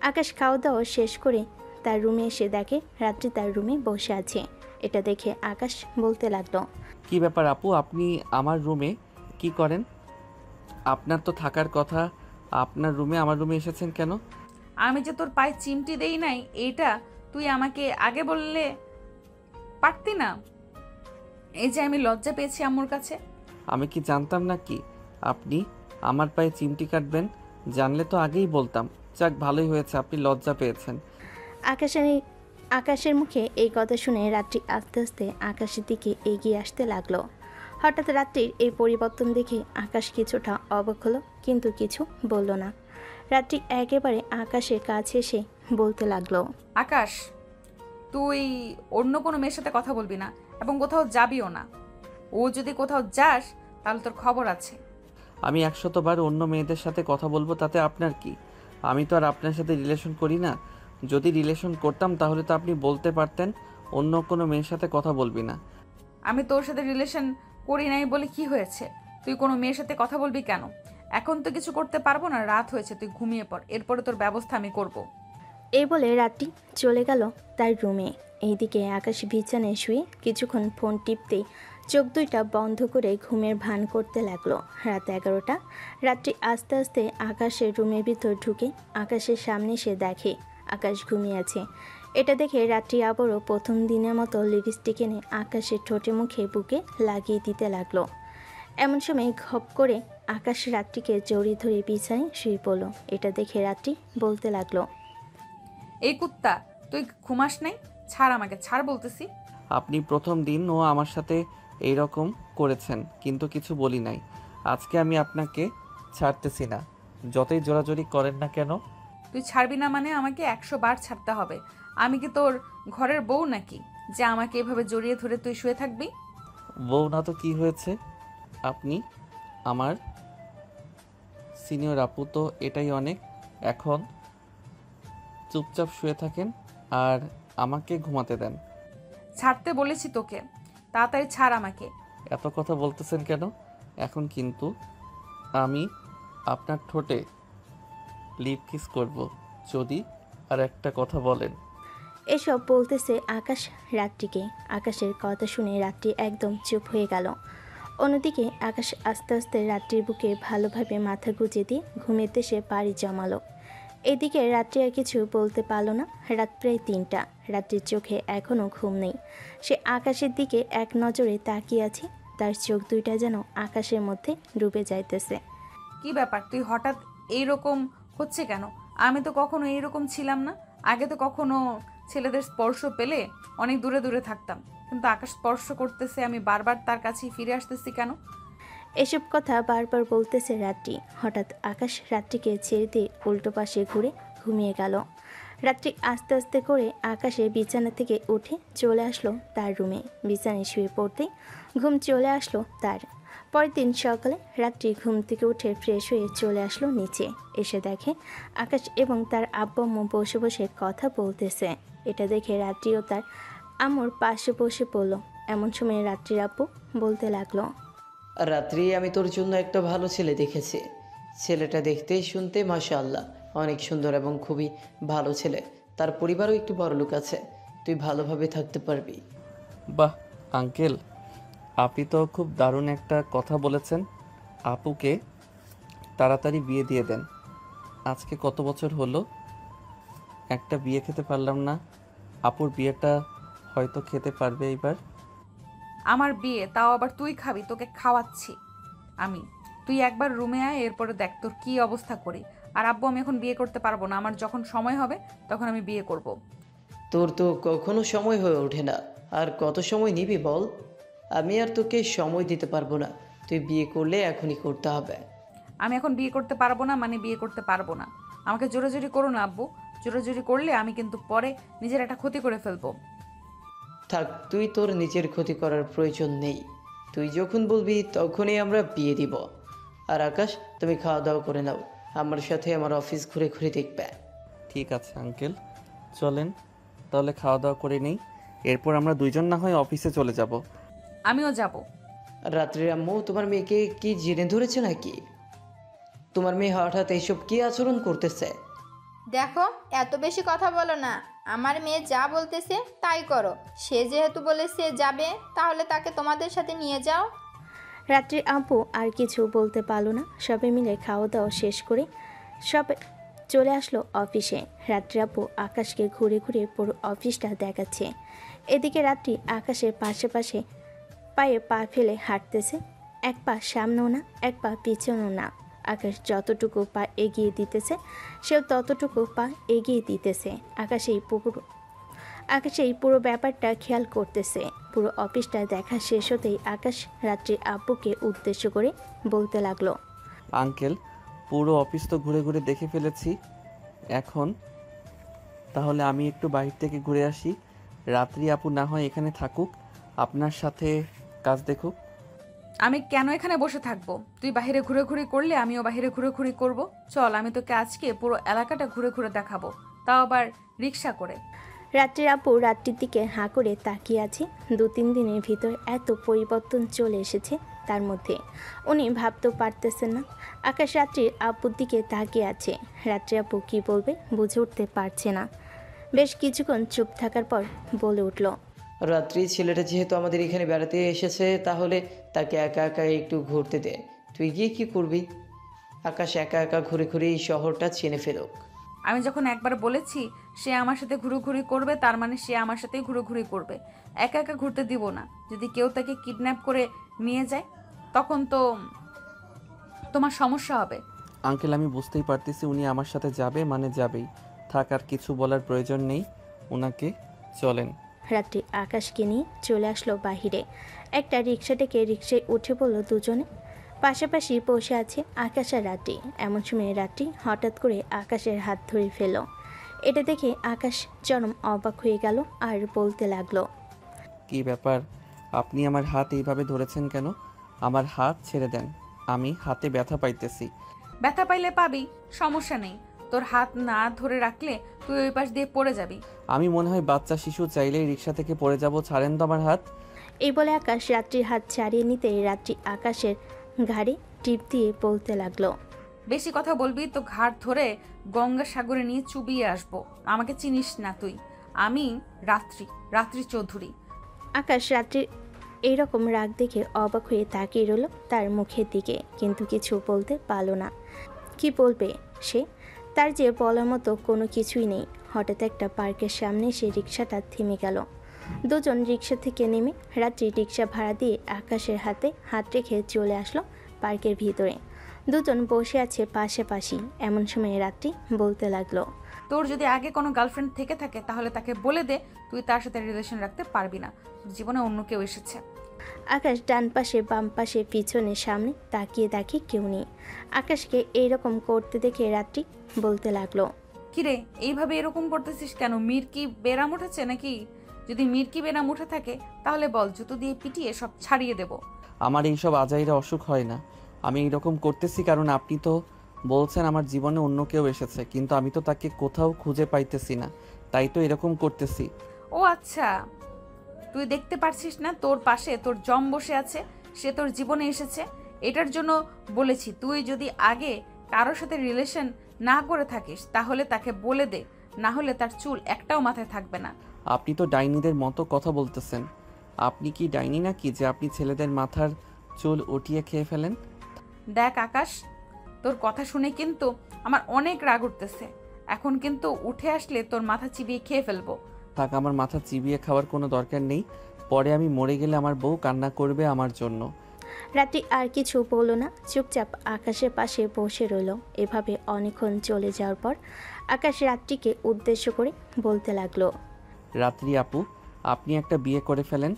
আকাশ খাওয়া দাওয়া শেষ করে তার রুমে এসে দেখে রাত্রি তার রুমে বসে আছে। এটা দেখে আকাশ বলতে লাগলো, কি ব্যাপার আপু, আপনি আমার রুমে কি করেন? আপনার তো থাকার কথা, আপনার রুমে আমার রুমে এসেছেন কেন? আমি যে তোর পায়ে চিমটি দেই নাই এইটা তুই আমাকে আগে বললে পারতি না? এই যে আমি লজ্জা পেয়েছি আম্মুর কাছে। আমি কি জানতাম নাকি আপনি আমার পায়ে চিমটি কাটবেন? জানলে তো আগেই বলতাম। যাক, ভালোই হয়েছে আপনি লজ্জা পেয়েছেন। আকাশের মুখে এই কথা শুনে রাত্রি আস্তে আস্তে আকাশের দিকে এগিয়ে আসতে লাগলো। হঠাৎ রাত্রির এই পরিবর্তন দেখে আকাশ কিছুটা অবাক হলো, কিন্তু কিছু বলল না। রাত্রি একেবারে আকাশের কাছে এসে বলতে লাগলো, আকাশ, তুই অন্য কোনো মেয়ের সাথে কথা বলবি না। এবং কোথাও যাবিও না। ও যদি কোথাও যাস তাহলে তোর খবর আছে। আমি 100বার অন্য মেয়েদের সাথে কথা বলবো, তাতে আপনার কি? আমি তো আর আপনার সাথে রিলেশন করি না। যদি রিলেশন করতাম তাহলে তো আপনি বলতে পারতেন অন্য কোনো মেয়ের সাথে কথা বলবি না। আমি তোর সাথে রিলেশন করি নাই বলে কি হয়েছে? তুই কোনো মেয়ের সাথে কথা বলবি কেন? এখন তো কিছু করতে পারবো না, রাত হয়েছে, তুই ঘুমিয়ে পড়, এরপরে তোর ব্যবস্থা আমি করব। এই বলে রাত্রি চলে গেল তার রুমে। এইদিকে আকাশ বিছানায় শুয়ে কিছুক্ষণ ফোন টিপতেই চোখ দুইটা বন্ধ করে ঘুমের ভান করতে লাগলো। রাত 11টা। রাত্রি আস্তে আস্তে আকাশের রুমের ভিতর ঢুকে আকাশের সামনে সে দেখে আকাশ ঘুমিয়ে আছে। এটা দেখে রাত্রি আবারও প্রথম দিনের মতো লিপস্টিক এনে আকাশের ঠোঁটে মুখে বুকে লাগিয়ে দিতে লাগলো। এমন সময় ঘপ করে আকাশ রাত্রিকে জড়িয়ে ধরে বিছানায় শুয়ে পড়ল। এটা দেখে রাত্রি বলতে লাগলো, এই কুত্তা, তুই ঘুমাস নাই? ছাড় আমাকে, ছাড় বলতেছি। আপনি প্রথম দিন ও আমার সাথে এই রকম করেছেন, কিন্তু কিছু বলি নাই। আজকে আমি আপনাকে ছাড়তেছি না, যতই জোরাজোরি করেন না কেন। তুই ছাড়বি না মানে আমাকে 100 বার ছাড়তে হবে? আমি কি তোর ঘরের বউ নাকি যে আমাকে এভাবে জড়িয়ে ধরে তুই শুয়ে থাকবি? বউ না তো কি হয়েছে? আপনি আমার সিনিয়র আপু, তো এটাই অনেক। এখন চুপচাপ শুয়ে থাকেন আর আমাকে ঘুমাতে দেন। ছাড়তে বলেছি তোকে, তাড়াতাড়ি ছাড় আমাকে। এত কথা বলতেছেন কেন? এখন কিন্তু আমি আপনার ঠোঁটে লিপ কিস করব যদি আর একটা কথা বলেন। এসব বলতেছে আকাশ রাত্রিকে। আকাশের কথা শুনে রাত্রি একদম চুপ হয়ে গেল। অন্যদিকে আকাশ আস্তে আস্তে রাত্রির বুকে ভালোভাবে মাথা গুঁজে দিয়ে ঘুমেতে সে পাড়ি জমালো। এদিকে রাত্রি আর কিছু বলতে পারল না। রাত প্রায় 3টা। রাত্রির চোখে এখনও ঘুম নেই। সে আকাশের দিকে এক নজরে তাকিয়ে আছে। তার চোখ দুইটা যেন আকাশের মধ্যে ডুবে যাইতেছে। কি ব্যাপার, তুই হঠাৎ এইরকম হচ্ছে কেন? আমি তো কখনো এইরকম ছিলাম না। আগে তো কখনো ছেলেদের স্পর্শ পেলে অনেক দূরে দূরে থাকতাম, কিন্তু আকাশ স্পর্শ করতেছে, আমি বারবার তার কাছেই ফিরে আসতেছি কেন? এসব কথা বারবার বলতেছে রাত্রি। হঠাৎ আকাশ রাত্রিকে ছেড়ে দিয়ে উল্টো পাশে ঘুরে ঘুমিয়ে গেল। রাত্রি আস্তে আস্তে করে আকাশের বিছানা থেকে উঠে চলে আসলো তার রুমে। বিছানায় শুয়ে পড়তেই ঘুম চলে আসলো তার। পরের দিন সকালে রাত্রি ঘুম থেকে উঠে ফ্রেশ হয়ে চলে আসলো নিচে। এসে দেখে আকাশ এবং তার আব্বু আম্মু বসে বসে কথা বলতেছে। এটা দেখে রাত্রিও তার আম্মুর পাশে বসে পড়ল। এমন সময় রাত্রির আব্বু বলতে লাগলো, রাত্রি আমি তোর জন্য একটা ভালো ছেলে দেখেছি। ছেলেটা দেখতে শুনতে মাশাআল্লাহ অনেক সুন্দর এবং খুবই ভালো ছেলে। তার পরিবারও একটু বড়লোক আছে, তুই ভালোভাবে থাকতে পারবি। বাহ আঙ্কেল, আপনি তো খুব দারুণ একটা কথা বলেছেন। আপুকে তাড়াতাড়ি বিয়ে দিয়ে দেন। আজকে কত বছর হলো একটা বিয়ে খেতে পারলাম না। আপুর বিয়েটা হয়তো খেতে পারবে এবার। আমার বিয়ে, তাও আবার তুই খাবি? তোকে খাওয়াচ্ছি আমি। তুই একবার রুমে আয়, এরপরে দেখ তোর কি অবস্থা করি। আর আব্বু, আমি এখন বিয়ে করতে পারবো না। আমার যখন সময় হবে তখন আমি বিয়ে করব। তোর তো কখনো সময় হয়ে ওঠে না, আর কত সময় নিবি বল? আমি আর তোকে সময় দিতে পারবো না। তুই বিয়ে করলে এখনই করতে হবে। আমি এখন বিয়ে করতে পারবো না মানে বিয়ে করতে পারবো না। আমাকে জোরাজোরি করো না আব্বু। জোরাজোরি করলে আমি কিন্তু পরে নিজের একটা ক্ষতি করে ফেলবো। থাক, তুই তোর নিজের ক্ষতি করার প্রয়োজন নেই। তুই যখন বলবি তখনই আমরা বিয়ে দিব। আর আকাশ, তুমি খাওয়া দাওয়া করে নাও, আমার সাথে আমার অফিস ঘুরে ঘুরে দেখবে। ঠিক আছে আঙ্কেল, চলেন তাহলে খাওয়া দাওয়া করে নেই, এরপর আমরা দুইজন না হয় অফিসে চলে যাব। আমিও যাব। রাত্রির আম্মু, তোমার মেয়েকে কি জেনে ধরেছে নাকি? তোমার মেয়ে হঠাৎ এইসব কি আচরণ করতেছে? দেখো, এত বেশি কথা বলো না। আমার মেয়ে যা বলতেছে তাই করো। সে যেহেতু বলেছে যাবে, তাহলে তাকে তোমাদের সাথে নিয়ে যাও। রাত্রির আব্বু আর কিছু বলতে পারলো না। সবাই মিলে খাওয়া দাওয়া শেষ করে সবাই চলে আসলো অফিসে। রাত্রি আব্বু আকাশকে ঘুরে ঘুরে পুরো অফিসটা দেখাচ্ছে। এদিকে রাত্রি আকাশের পাশে পাশে পায়ে পা ফেলে হাঁটতেছে। এক পা সামনেও না, এক পা পিছনেও না। আকাশ যতটুকু পা এগিয়ে দিতেছে সেও ততটুকু পা এগিয়ে দিতেছে। আকাশ এই পুরো ব্যাপারটা খেয়াল করতেছে। পুরো অফিসটা দেখা শেষ হতেই আকাশ রাত্রির আব্বুকে উদ্দেশ্য করে বলতে লাগলো, আঙ্কেল, পুরো অফিস তো ঘুরে ঘুরে দেখে ফেলেছি। এখন তাহলে আমি একটু বাইরে থেকে ঘুরে আসি। রাত্রি আপু না হয় এখানে থাকুক, আপনার সাথে কাজ দেখুক। আমি কেন এখানে বসে থাকবো? তুই বাহিরে ঘুরে করলে আমিও বাহিরে ঘুরে করব। চল, আমি তোকে আজকে পুরো এলাকাটা ঘুরে দেখাবো, তাও আবার রিক্সা করে। রাত্রির আপু রাত্রির দিকে হাঁ করে তাকিয়ে আছে। 2-3 দিনের ভিতর এত পরিবর্তন চলে এসেছে তার মধ্যে, উনি ভাবতেও পারতেছেন না। আকাশ রাত্রির আপুর দিকে তাকিয়ে আছে। রাত্রি আপু কী বলবে বুঝে উঠতে পারছে না। বেশ কিছুক্ষণ চুপ থাকার পর বলে উঠল, রাত্রি ছেলেটা যেহেতু আমাদের এখানে বেড়াতে এসেছে, তাহলে তাকে একা একা একটু ঘুরতে দে। তুই গিয়ে কি করবি? আকাশ একা একা ঘুরে এই শহরটা চিনে ফেলুক। আমি যখন একবার বলেছি সে আমার সাথে ঘুরোঘুরি করবে, তার মানে সে আমার সাথেই ঘুরোঘুরি করবে। একা একা ঘুরতে দিব না। যদি কেউ তাকে কিডন্যাপ করে নিয়ে যায় তখন তো তোমার সমস্যা হবে। আঙ্কেল, আমি বুঝতেই পারতেছি উনি আমার সাথে যাবে মানে যাবেই। থাক, আর কিছু বলার প্রয়োজন নেই ওনাকে, চলেন। রাত্রি আকাশকে নিয়ে চলে আসলো বাহিরে। একটা রিক্সা ডেকে রিক্সায় উঠে পড়লো দুজনে। পাশাপাশি বসে আছে আকাশ আর রাত্রি। এমন সময় রাত্রি হঠাৎ করে আকাশের হাত ধরে ফেল। এটা দেখে আকাশ চরম অবাক হয়ে গেল আর বলতে লাগলো, কি ব্যাপার, আপনি আমার হাত এইভাবে ধরেছেন কেন? আমার হাত ছেড়ে দেন, আমি হাতে ব্যথা পাইতেছি। ব্যথা পাইলে পাবি, সমস্যা নেই। তোর হাত না ধরে রাখলে তুই ওই পাশ দিয়ে পড়ে যাবি। আমি মনে হয় বাচ্চা শিশু, চাইলেই রিক্সা থেকে পড়ে যাব, ছাড়েন তো আমার হাত। এই বলে আকাশ রাত্রির হাত ছাড়িয়ে নিতে রাত্রি আকাশের ঘাড়ে টিপ দিয়ে বলতে লাগলো, বেশি কথা বলবি তো ঘাট ধরে গঙ্গা সাগরে নিয়ে চুবিয়ে আসবো। আমাকে চিনিস না তুই? আমি রাত্রি চৌধুরী। আকাশ রাত্রির এইরকম রাগ দেখে অবাক হয়ে তাকিয়ে রইল তার মুখের দিকে, কিন্তু কিছু বলতে পারল না। কি বলবে সে? তার যে বলার মতো কোনো কিছুই নেই। হঠাৎ একটা পার্কের সামনে সে রিক্সাটা থেমে গেল। দুজন রিক্সা থেকে নেমে রাত্রি রিক্সা ভাড়া দিয়ে আকাশের হাতে হাত রেখে চলে আসলো পার্কের ভিতরে। দুজন বসে আছে পাশাপাশি। এমন সময় রাত্রি বলতে লাগলো, তোর যদি আগে কোনো গার্লফ্রেন্ড থেকে থাকে তাহলে তাকে বলে দে তুই তার সাথে রিলেশন রাখতে পারবি না। জীবনে অন্য কেউ এসেছে। আকাশ ডান পাশে বাম পাশে পিছনে সামনে তাকিয়ে দেখে কেউ নেই। আকাশকে এইরকম করতে দেখে রাত্রি বলতে লাগলো, কিরে এইভাবে এরকম করতেছিস কেন? মির কি বেরাম উঠেছে নাকি? যদি মির কি বেরাম উঠে থাকে তাহলে বল, জুতো দিয়ে পিটিয়ে সব ছাড়িয়ে দেব। আমার এইসব আজাইরা অসুখ হয় না। আমি এইরকম করতেছি কারণ আপনি তো বলছেন আমার জীবনে অন্য কেউ এসেছে, কিন্তু আমি তো তাকে কোথাও খুঁজে পাইতেছি না, তাই তো এরকম করতেছি। ও আচ্ছা, তুই দেখতে পারছিস না তোর পাশে তোর জম বসে আছে, সে তোর জীবনে এসেছে। এটার জন্য বলেছি তুই যদি আগে কারোর সাথে রিলেশন না করে থাকিস তাহলে তাকে বলে দে, না হলে তার চুল একটাও মাথায় থাকবে না। আপনি তো ডাইনিদের মতো কথা বলতেছেন। আপনি কি ডাইনি নাকি যে আপনি ছেলেদের মাথার চুল উঠিয়ে খেয়ে ফেলেন? দেখ আকাশ, তোর কথা শুনে কিন্তু আমার অনেক রাগ উঠতেছে। এখন কিন্তু উঠে আসলে তোর মাথা চিবিয়ে খেয়ে ফেলবো। থাক, আমার মাথা চিবিয়ে খাওয়ার কোনো দরকার নেই। পরে আমি মরে গেলে আমার বউ কান্না করবে আমার জন্য। রাত্রি আর কিছু বলল না, চুপচাপ আকাশের পাশে বসে রইল। এভাবে অনেকক্ষণ চলে যাওয়ার পর আকাশ রাত্রিকে উদ্দেশ্য করে বলতে লাগলো, রাত্রি আপু, আপনি একটা বিয়ে করে ফেলেন,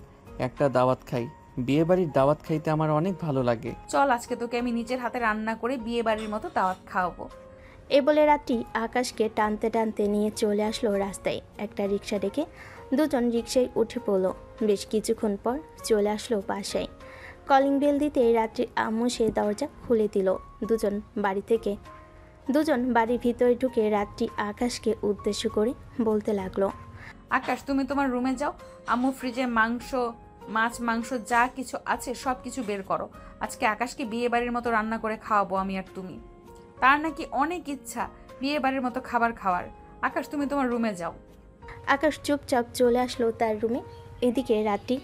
একটা দাওয়াত খাই। বিয়ে বাড়ির দাওয়াত খাইতে আমার অনেক ভালো লাগে। চল, আজকে তোকে আমি নিজের হাতে রান্না করে বিয়ে বাড়ির মতো দাওয়াত খাওয়াবো। এ বলে রাত্রি আকাশকে টানতে টানতে নিয়ে চলে আসলো রাস্তায়। একটা রিক্সা ডেকে দুজন রিক্সায় উঠে পড়লো। বেশ কিছুক্ষণ পর চলে আসলো বাসায়। কলিং বেল দিতে রাত্রির আম্মু সে দরজা খুলে দিল। দুজন বাড়ির ভিতরে ঢুকে রাত্রি আকাশকে উদ্দেশ্য করে বলতে লাগলো, আকাশ, তুমি তোমার রুমে যাও। আম্মু ফ্রিজে মাছ মাংস যা কিছু আছে সব কিছু বের করো। আজকে আকাশকে বিয়ে বাড়ির মতো রান্না করে খাওয়াবো আমি আর তুমি। তার নাকি অনেক ইচ্ছা বিয়ে বাড়ির মতো খাবার খাওয়ার। আকাশ, তুমি তোমার রুমে যাও। আকাশ চুপচাপ চলে আসলো তার রুমে। এদিকে রাত্রি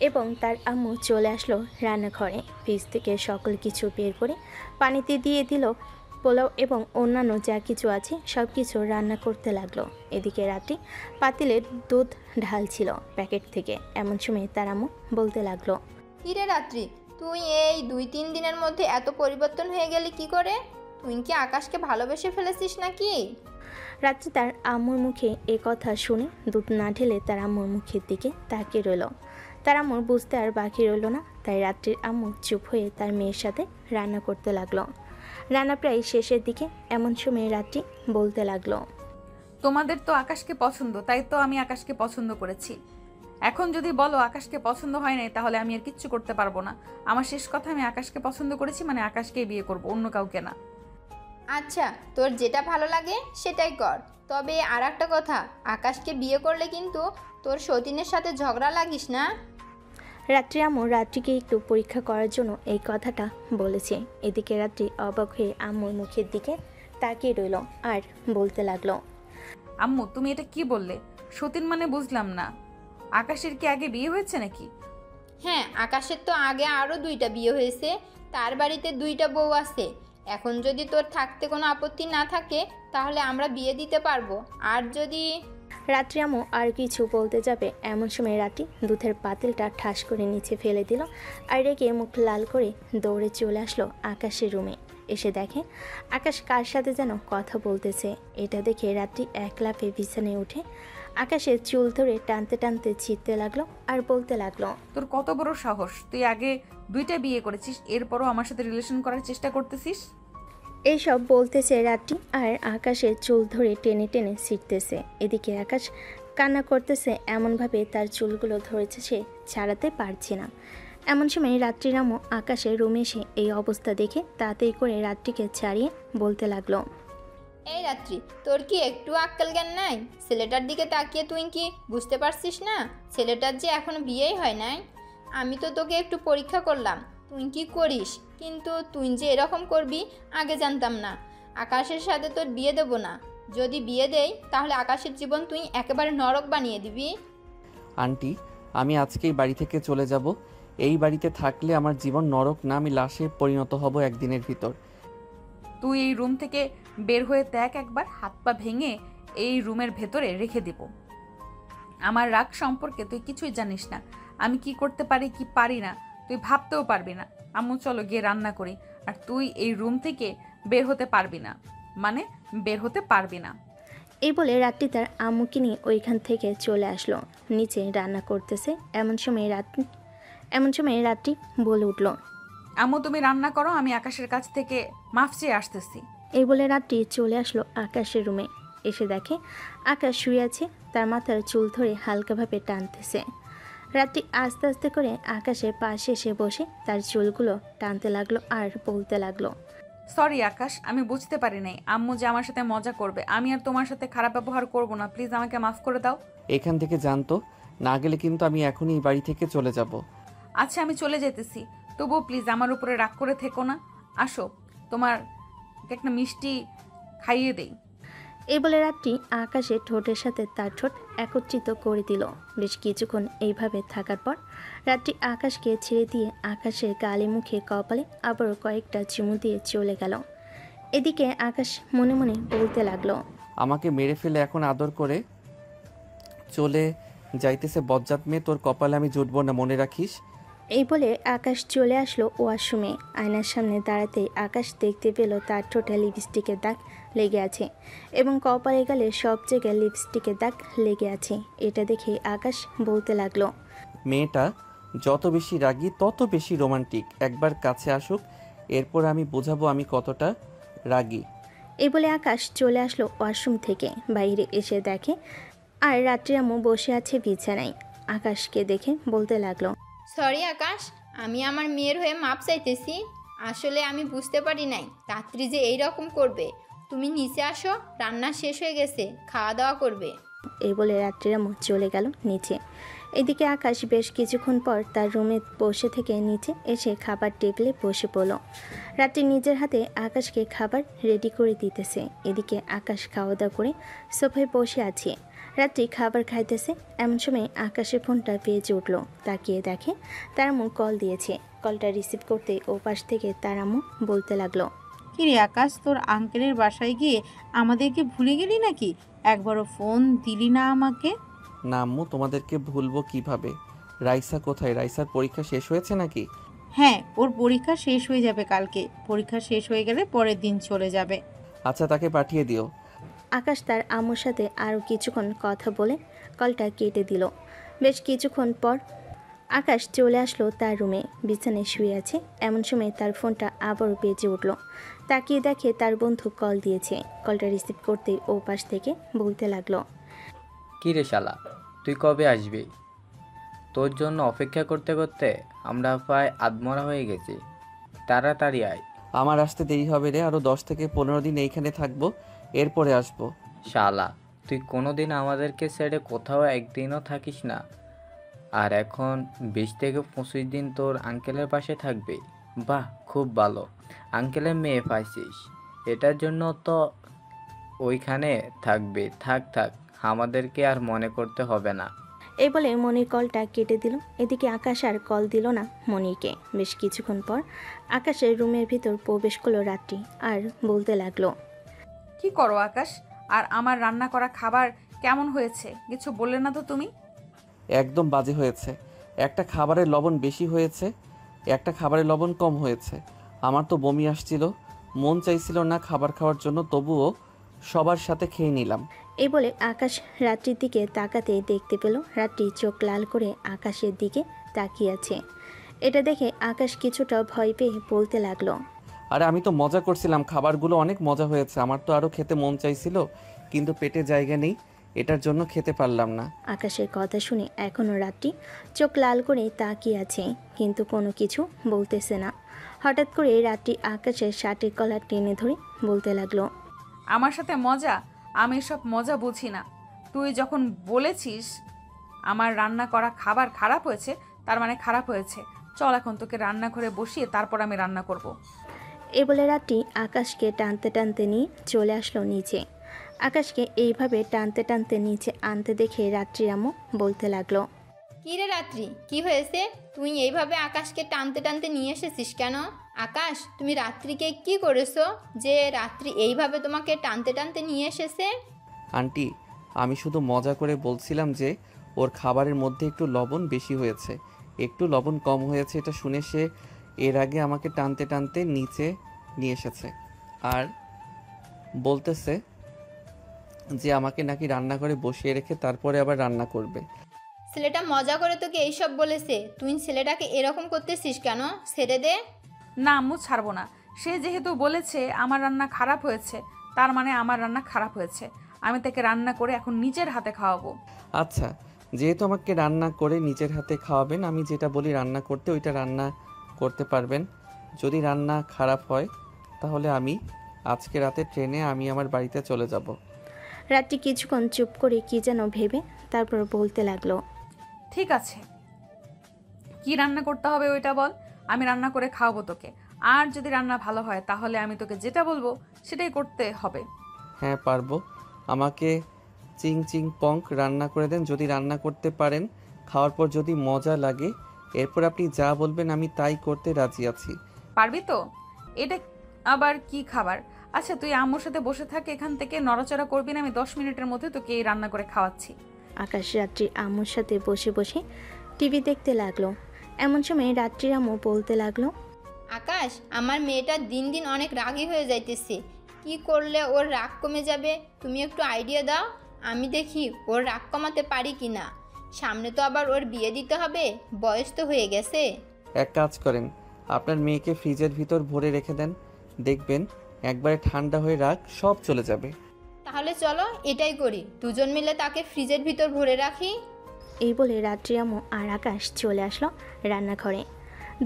এবং তার আম্মু চলে আসলো রান্নাঘরে। ফ্রিজ থেকে সকল কিছু বের করে পানিতে দিয়ে দিল। পোলাও এবং অন্যান্য যা কিছু আছে সব কিছু রান্না করতে লাগলো। এদিকে রাত্রি পাতিলে দুধ ঢালছিল প্যাকেট থেকে। এমন সময় তার আম্মু বলতে লাগলো, কিরে রাত্রি, তুই এই 2-3 দিনের মধ্যে এত পরিবর্তন হয়ে গেলি কি করে? তুই কি আকাশকে ভালোবেসে ফেলেছিস নাকি? রাত্রি তার আম্মুর মুখে এ কথা শুনে দুধ না ঢেলে তার আম্মুর মুখের দিকে তাকিয়ে রইল। তার আম্মুর বুঝতে আর বাকি রইল না, তাই রাত্রির আম্মু চুপ হয়ে তার মেয়ের সাথে রান্না করতে লাগলো। রান্না প্রায় শেষের দিকে। এমন সময় রাত্রি বলতে লাগলো, তোমাদের তো আকাশকে পছন্দ, তাই তো আমি আকাশকে পছন্দ করেছি। এখন যদি বলো আকাশকে পছন্দ হয় নাই, তাহলে আমি আর কিচ্ছু করতে পারবো না। আমার শেষ কথা, আমি আকাশকে পছন্দ করেছি, মানে আকাশকেই বিয়ে করব, অন্য কাউকে না। আচ্ছা, তোর যেটা ভালো লাগে সেটাই কর। তবে আর একটা কথা, আকাশকে বিয়ে করলে কিন্তু তোর সতীনের সাথে ঝগড়া লাগিস না। রাত্রি আম্মু রাত্রিকে একটু পরীক্ষা করার জন্য এই কথাটা বলেছে। এদিকে রাত্রি অবাক হয়ে আম্মুর মুখের দিকে তাকিয়ে রইল আর বলতে লাগলো, আম্মু তুমি এটা কি বললে? সতীন মানে বুঝলাম না। আকাশের কি আগে বিয়ে হয়েছে নাকি? হ্যাঁ, আকাশের তো আগে আরও 2টা বিয়ে হয়েছে, তার বাড়িতে 2টা বউ আছে। এখন যদি তোর থাকতে কোনো আপত্তি না থাকে তাহলে আমরা বিয়ে দিতে পারবো। আর যদি রাত্রি আম্মু আর কিছু বলতে যাবে এমন সময় রাত্রি দুধের পাতিলটা ঠাস করে নিচে ফেলে দিল আর রেগে মুখ লাল করে দৌড়ে চলে আসলো আকাশের রুমে। এসে দেখে আকাশ কার সাথে যেন কথা বলতেছে। এটা দেখে রাত্রি এক লাফে বিছানায় উঠে আকাশের চুল ধরে টানতে টানতে ছিঁড়তে লাগলো আর বলতে লাগলো, তোর কত বড় সাহস! তুই আগে 2টা বিয়ে করেছিস, এরপরও আমার সাথে রিলেশন করার চেষ্টা করতেছিস? এইসব বলতেছে রাত্রি আর আকাশের চুল ধরে টেনে টেনে ছিঁড়তেছে। এদিকে আকাশ কান্না করতেছে, এমনভাবে তার চুলগুলো ধরেছে সে ছাড়াতে পারছে না। এমন সময় রাত্রির আম্মু আকাশের রুমে এসে এই অবস্থা দেখে তাড়াতাড়ি করে রাত্রিকে ছাড়িয়ে বলতে লাগলো, এই রাত্রি, তোর কি একটু আক্কেল জ্ঞান নাই? ছেলেটার দিকে তাকিয়ে তুই কি বুঝতে পারছিস না ছেলেটার যে এখনো বিয়েই হয় নাই? আমি তো তোকে একটু পরীক্ষা করলাম তুই কি করিস, কিন্তু তুই যে এরকম করবি আগে জানতাম না। আকাশের সাথে তোর বিয়ে দেবো না। যদি বিয়ে দেই তাহলে আকাশের জীবন তুই একেবারে নরক বানিয়ে দিবি। আন্টি, আমি আজকেই বাড়ি থেকে চলে যাব। এই বাড়িতে থাকলে আমার জীবন নরক না, আমি লাশে পরিণত হব একদিনের ভিতর। তুই এই রুম থেকে বের হয়ে দেখ একবার, হাত পা ভেঙে এই রুমের ভেতরে রেখে দিব। আমার রাগ সম্পর্কে তুই কিছুই জানিস না। আমি কি করতে পারি কি পারি না তুই ভাবতেও পারবি না। আম্মু চলো গিয়ে রান্না করি। আর তুই এই রুম থেকে বের হতে পারবি না, মানে বের হতে পারবি না। এই বলে রাত্রি তার আম্মুকে নিয়ে ওইখান থেকে চলে আসলো। নিচে রান্না করতেছে এমন সময় রাত্রি বলে উঠল, আম্মু তুমি রান্না করো, আমি আকাশের কাছ থেকে মাফ চেয়ে আসতেছি। এই বলে রাত্রি চলে আসলো আকাশের রুমে। এসে দেখে আকাশ শুয়ে আছে, তার মাথার চুল ধরে হালকাভাবে টানতেছে। রাত্রি আস্তে আস্তে করে আকাশের পাশে এসে বসে তার চুলগুলো টানতে লাগলো আর বলতে লাগলো, সরি আকাশ, আমি বুঝতে পারি নাই আম্মু যে আমার সাথে মজা করবে। আমি আর তোমার সাথে খারাপ ব্যবহার করব না, প্লিজ আমাকে মাফ করে দাও। এখান থেকে জানতো না গেলে কিন্তু আমি এখনই এই বাড়ি থেকে চলে যাব। আচ্ছা আমি চলে যেতেছি, তবুও প্লিজ আমার উপরে রাগ করে থেকো না। আসো, তোমার একটা মিষ্টি খাইয়ে দেই। এই বলে রাত্রি আকাশের ঠোঁটের সাথে তার ঠোঁট একত্রিত করে দিল। বেশ কিছুক্ষণ এইভাবে থাকার পর রাত্রি আকাশকে ছেড়ে দিয়ে আকাশের গালে মুখে কপালে আবারও কয়েকটা চুমু দিয়ে চলে গেল। এদিকে আকাশ মনে মনে বলতে লাগলো, আমাকে মেরে ফেলে এখন আদর করে চলে যাইতেছে বজ্জাত মেয়ে, তোর কপালে আমি জুটবো না, মনে রাখিস। এই বলে আকাশ চলে আসলো ওয়াশরুমে। আয়নার সামনে দাঁড়াতেই আকাশ দেখতে পেল তার ঠোঁটে লিপস্টিকের দাগ লেগে আছে এবং কপালে গালে সব জায়গায় লিপস্টিকের দাগ লেগে আছে। এটা দেখে আকাশ বলতে লাগলো, মেয়েটা যত বেশি রাগী তত বেশি রোমান্টিক। একবার কাছে আসুক, এরপর আমি বোঝাবো আমি কতটা রাগী। এই বলে আকাশ চলে আসলো ওয়াশরুম থেকে। বাইরে এসে দেখে আর রাত্রি আম্মু বসে আছে বিছানায়। আকাশকে দেখে বলতে লাগলো, সরি আকাশ, আমি আমার মেয়ের হয়ে মাপ চাইতেছি। আসলে আমি বুঝতে পারি নাই রাত্রি যে এই রকম করবে। তুমি নিচে আসো, রান্না শেষ হয়ে গেছে, খাওয়া দাওয়া করবে। এই বলে রাত্রির আম্মু চলে গেল নিচে। এদিকে আকাশ বেশ কিছুক্ষণ পর তার রুমে বসে থেকে নিচে এসে খাবার টেবিলে বসে পড়ল। রাত্রি নিজের হাতে আকাশকে খাবার রেডি করে দিতেছে। এদিকে আকাশ খাওয়া দাওয়া করে সোফায় বসে আছে। রাত্রি খাবার খাইতেছে এমন সময় আকাশের ফোনটা বেজে উঠল। তাকিয়ে দেখে তার আম্মু কল দিয়েছে। কলটা রিসিভ করতে ও পাশ থেকে তার আম্মু বলতে লাগলো, কিরে আকাশ, তোর আঙ্কেলের বাসায় গিয়ে আমাদেরকে ভুলে গেলি নাকি? একবারও ফোন দিলি না আমাকে? না আম্মু, তোমাদেরকে ভুলবো কিভাবে? রাইসা কোথায়? রাইসার পরীক্ষা শেষ হয়েছে নাকি? হ্যাঁ, ওর পরীক্ষা শেষ হয়ে যাবে কালকে। পরীক্ষা শেষ হয়ে গেলে পরের দিন চলে যাবে। আচ্ছা, তাকে পাঠিয়ে দিও। আকাশ তার আম্মুর সাথে আরও কিছুক্ষণ কথা বলে কলটা কেটে দিল। বেশ কিছুক্ষণ পর আকাশ চলে আসলো তার রুমে। বিছানায় শুয়ে আছে এমন সময় তার ফোনটা আবারও বেজে উঠল। তাকিয়ে দেখে তার বন্ধু কল দিয়েছে। কলটা রিসিভ করতেই ও পাশ থেকে বলতে লাগলো, কী রে শালা, তুই কবে আসবি? তোর জন্য অপেক্ষা করতে করতে আমরা প্রায় আধমরা হয়ে গেছি। তাড়াতাড়ি আয়। আমার আসতে দেরি হবে রে, আরও 10 থেকে 15 দিন এইখানে থাকবো, এরপরে আসবো। শালা, তুই কোনোদিন আমাদেরকে ছেড়ে কোথাও একদিনও থাকিস না, আর এখন 20 থেকে 25 দিন তোর আঙ্কেলের পাশে থাকবে। বাহ, খুব ভালো। আঙ্কেলের মেয়ে পাইছিস, এটার জন্য তো ওইখানে থাকবে। থাক থাক, আমাদেরকে আর মনে করতে হবে না। এই বলে মনির কলটা কেটে দিল। এদিকে আকাশ আর কল দিল না মনিরকে। বেশ কিছুক্ষণ পর আকাশের রুমের ভিতর প্রবেশ করলো রাত্রি আর বলতে লাগলো, কি করো আকাশ? আর আমার রান্না করা খাবার কেমন হয়েছে কিছু বললে না তো তুমি? একদম বাজে হয়েছে। একটা খাবারের লবণ বেশি হয়েছে, একটা খাবারের লবণ কম হয়েছে। আমার তো বমি আসছিল, মন চাইছিল না খাবার খাওয়ার জন্য, তবুও সবার সাথে খেয়ে নিলাম। এই বলে আকাশ রাত্রির দিকে তাকাতে দেখতে পেল রাত্রি চোখ লাল করে আকাশের দিকে তাকিয়ে আছে। এটা দেখে আকাশ কিছুটা ভয় পেয়ে বলতে লাগলো, আরে আমি তো মজা করছিলাম, খাবারগুলো অনেক মজা হয়েছে। আমার তো আরও খেতে মন চাইছিল, কিন্তু পেটে জায়গা নেই, এটার জন্য খেতে পারলাম না। আকাশের কথা শুনে এখনও রাত্রি চোখ লাল করে তাকিয়ে আছে, কিন্তু কোনো কিছু বলতেছে না। হঠাৎ করে রাত্রি আকাশের শার্টের কলার টেনে ধরে বলতে লাগলো, আমার সাথে মজা? আমি সব মজা বুঝি না। তুই যখন বলেছিস আমার রান্না করা খাবার খারাপ হয়েছে, তার মানে খারাপ হয়েছে। চল এখন তোকে রান্নাঘরে বসিয়ে তারপর আমি রান্না করব। এ বলে রাত্রি আকাশকে টানতে টানতে নিয়ে চলে আসলো নিচে। আকাশকে এইভাবে টানতে টানতে নিচে আনতে দেখে রাত্রি আম্মু বলতে লাগলো, কী রে রাত্রি, কি হয়েছে? তুই এইভাবে আকাশকে টানতে টানতে নিয়ে এসেছিস কেন? আকাশ, তুমি রাত্রিকে কি করেছো যে রাত্রি এইভাবে তোমাকে টানতে টানতে নিয়ে এসেছে? আন্টি, আমি শুধু মজা করে বলছিলাম যে ওর খাবারের মধ্যে একটু লবণ বেশি হয়েছে, একটু লবণ কম হয়েছে। এটা শুনে সে এর আগে আমাকে টানতে টানতে নিচে নিয়ে এসেছে আর বলতেছে যে আমাকে নাকি রান্নাঘরে বসিয়ে রেখে তারপরে আবার রান্না করবে। ছেলেটা মজা করে তোকে এইসব বলেছে, তুই ছেলেটাকে এরকম করতেছিস কেন? ছেড়ে দে। না আম্মু, ছাড়বো না। সে যেহেতু বলেছে আমার রান্না খারাপ হয়েছে, তার মানে আমার রান্না খারাপ হয়েছে। আমি তাকে রান্না করে এখন নিজের হাতে খাওয়াবো। আচ্ছা, যেহেতু আমাকে রান্না করে নিজের হাতে খাওয়াবেন, আমি যেটা বলি রান্না করতে ওইটা রান্না করতে পারবেন। যদি রান্না খারাপ হয় তাহলে আমি আজকে রাতে ট্রেনে আমি আমার বাড়িতে চলে যাব। রাত্রি কিছুক্ষণ চুপ করে কি যেন ভেবে তারপর বলতে লাগলো, ঠিক আছে, কি রান্না করতে হবে ওইটা বল, আমি রান্না করে খাওয়াবো তোকে। আর যদি রান্না ভালো হয় তাহলে আমি তোকে যেটা বলবো সেটাই করতে হবে। হ্যাঁ পারবো, আমাকে চিং চিং পংক রান্না করে দেন। যদি রান্না করতে পারেন, খাওয়ার পর যদি মজা লাগে, এরপর আপনি যা বলবেন আমি তাই করতে রাজি আছি। পারবি তো? এটা আবার কি খাবার? আচ্ছা, তুই আম্মুর সাথে বসে থাক, এখান থেকে নড়াচড়া করবি না। আমি 10 মিনিটের মধ্যে তোকে এই রান্না করে খাওয়াচ্ছি। আকাশ রাত্রি আম্মুর সাথে বসে বসে টিভি দেখতে লাগলো। এমন সময় রাত্রির আম্মু বলতে লাগলো, আকাশ, আমার মেয়েটা দিন দিন অনেক রাগী হয়ে যাইতেছে। কি করলে ওর রাগ কমে যাবে? তুমি একটু আইডিয়া দাও, আমি দেখি ওর রাগ কমাতে পারি কি না। সামনে তো আবার ওর বিয়ে দিতে হবে, বয়স তো হয়ে গেছে। এক কাজ করেন, আপনার মেয়েকে ফ্রিজের ভিতর ভরে রেখে দেন, দেখবেন একবারে ঠান্ডা হয়ে রাগ সব চলে যাবে। তাহলে চলো এটাই করি, দুজন মিলে তাকে ফ্রিজের ভিতর ভরে রাখি। এই বলে রাত্রি আম্মু আর আকাশ চলে আসলো রান্নাঘরে।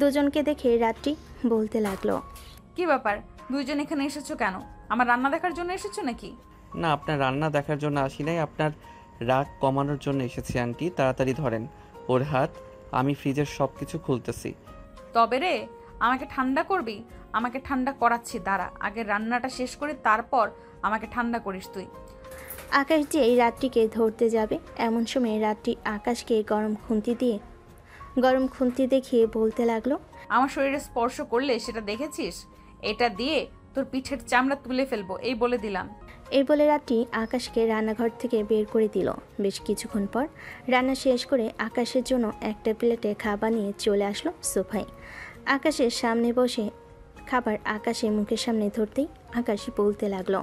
দুজনকে দেখে রাত্রি বলতে লাগলো, কি ব্যাপার, দুইজন এখানে এসেছো কেন? আমার রান্না দেখার জন্য এসেছো নাকি? না, আপনার রান্না দেখার জন্য আসি নাই, আপনার রাগ কমানোর জন্য এসেছি। আন্টি, তাড়াতাড়ি ধরেন ওর হাত, আমি ফ্রিজের সব কিছু খুলতেছি। তবে রে, আমাকে ঠান্ডা করবি? আমাকে ঠান্ডা করাচ্ছি, দাঁড়া, আগে রান্নাটা শেষ করি, তারপর আমাকে ঠান্ডা করিস তুই। আকাশ যে রাত্রিকে ধরতে যাবে এমন সময় রাত্রি আকাশকে গরম খুন্তি দেখিয়ে বলতে লাগলো, আমার শরীরে স্পর্শ করলে সেটা দেখেছিস? এটা দিয়ে তোর পিঠের চামড়া তুলে ফেলবো, এই বলে দিলাম। এই বলে রাত্রি আকাশকে রান্নাঘর থেকে বের করে দিল। বেশ কিছুক্ষণ পর রান্না শেষ করে আকাশের জন্য একটা প্লেটে খাবার নিয়ে চলে আসলো সোফায়। আকাশের সামনে বসে খাবার আকাশের মুখের সামনে ধরতেই আকাশ বলতে লাগলো,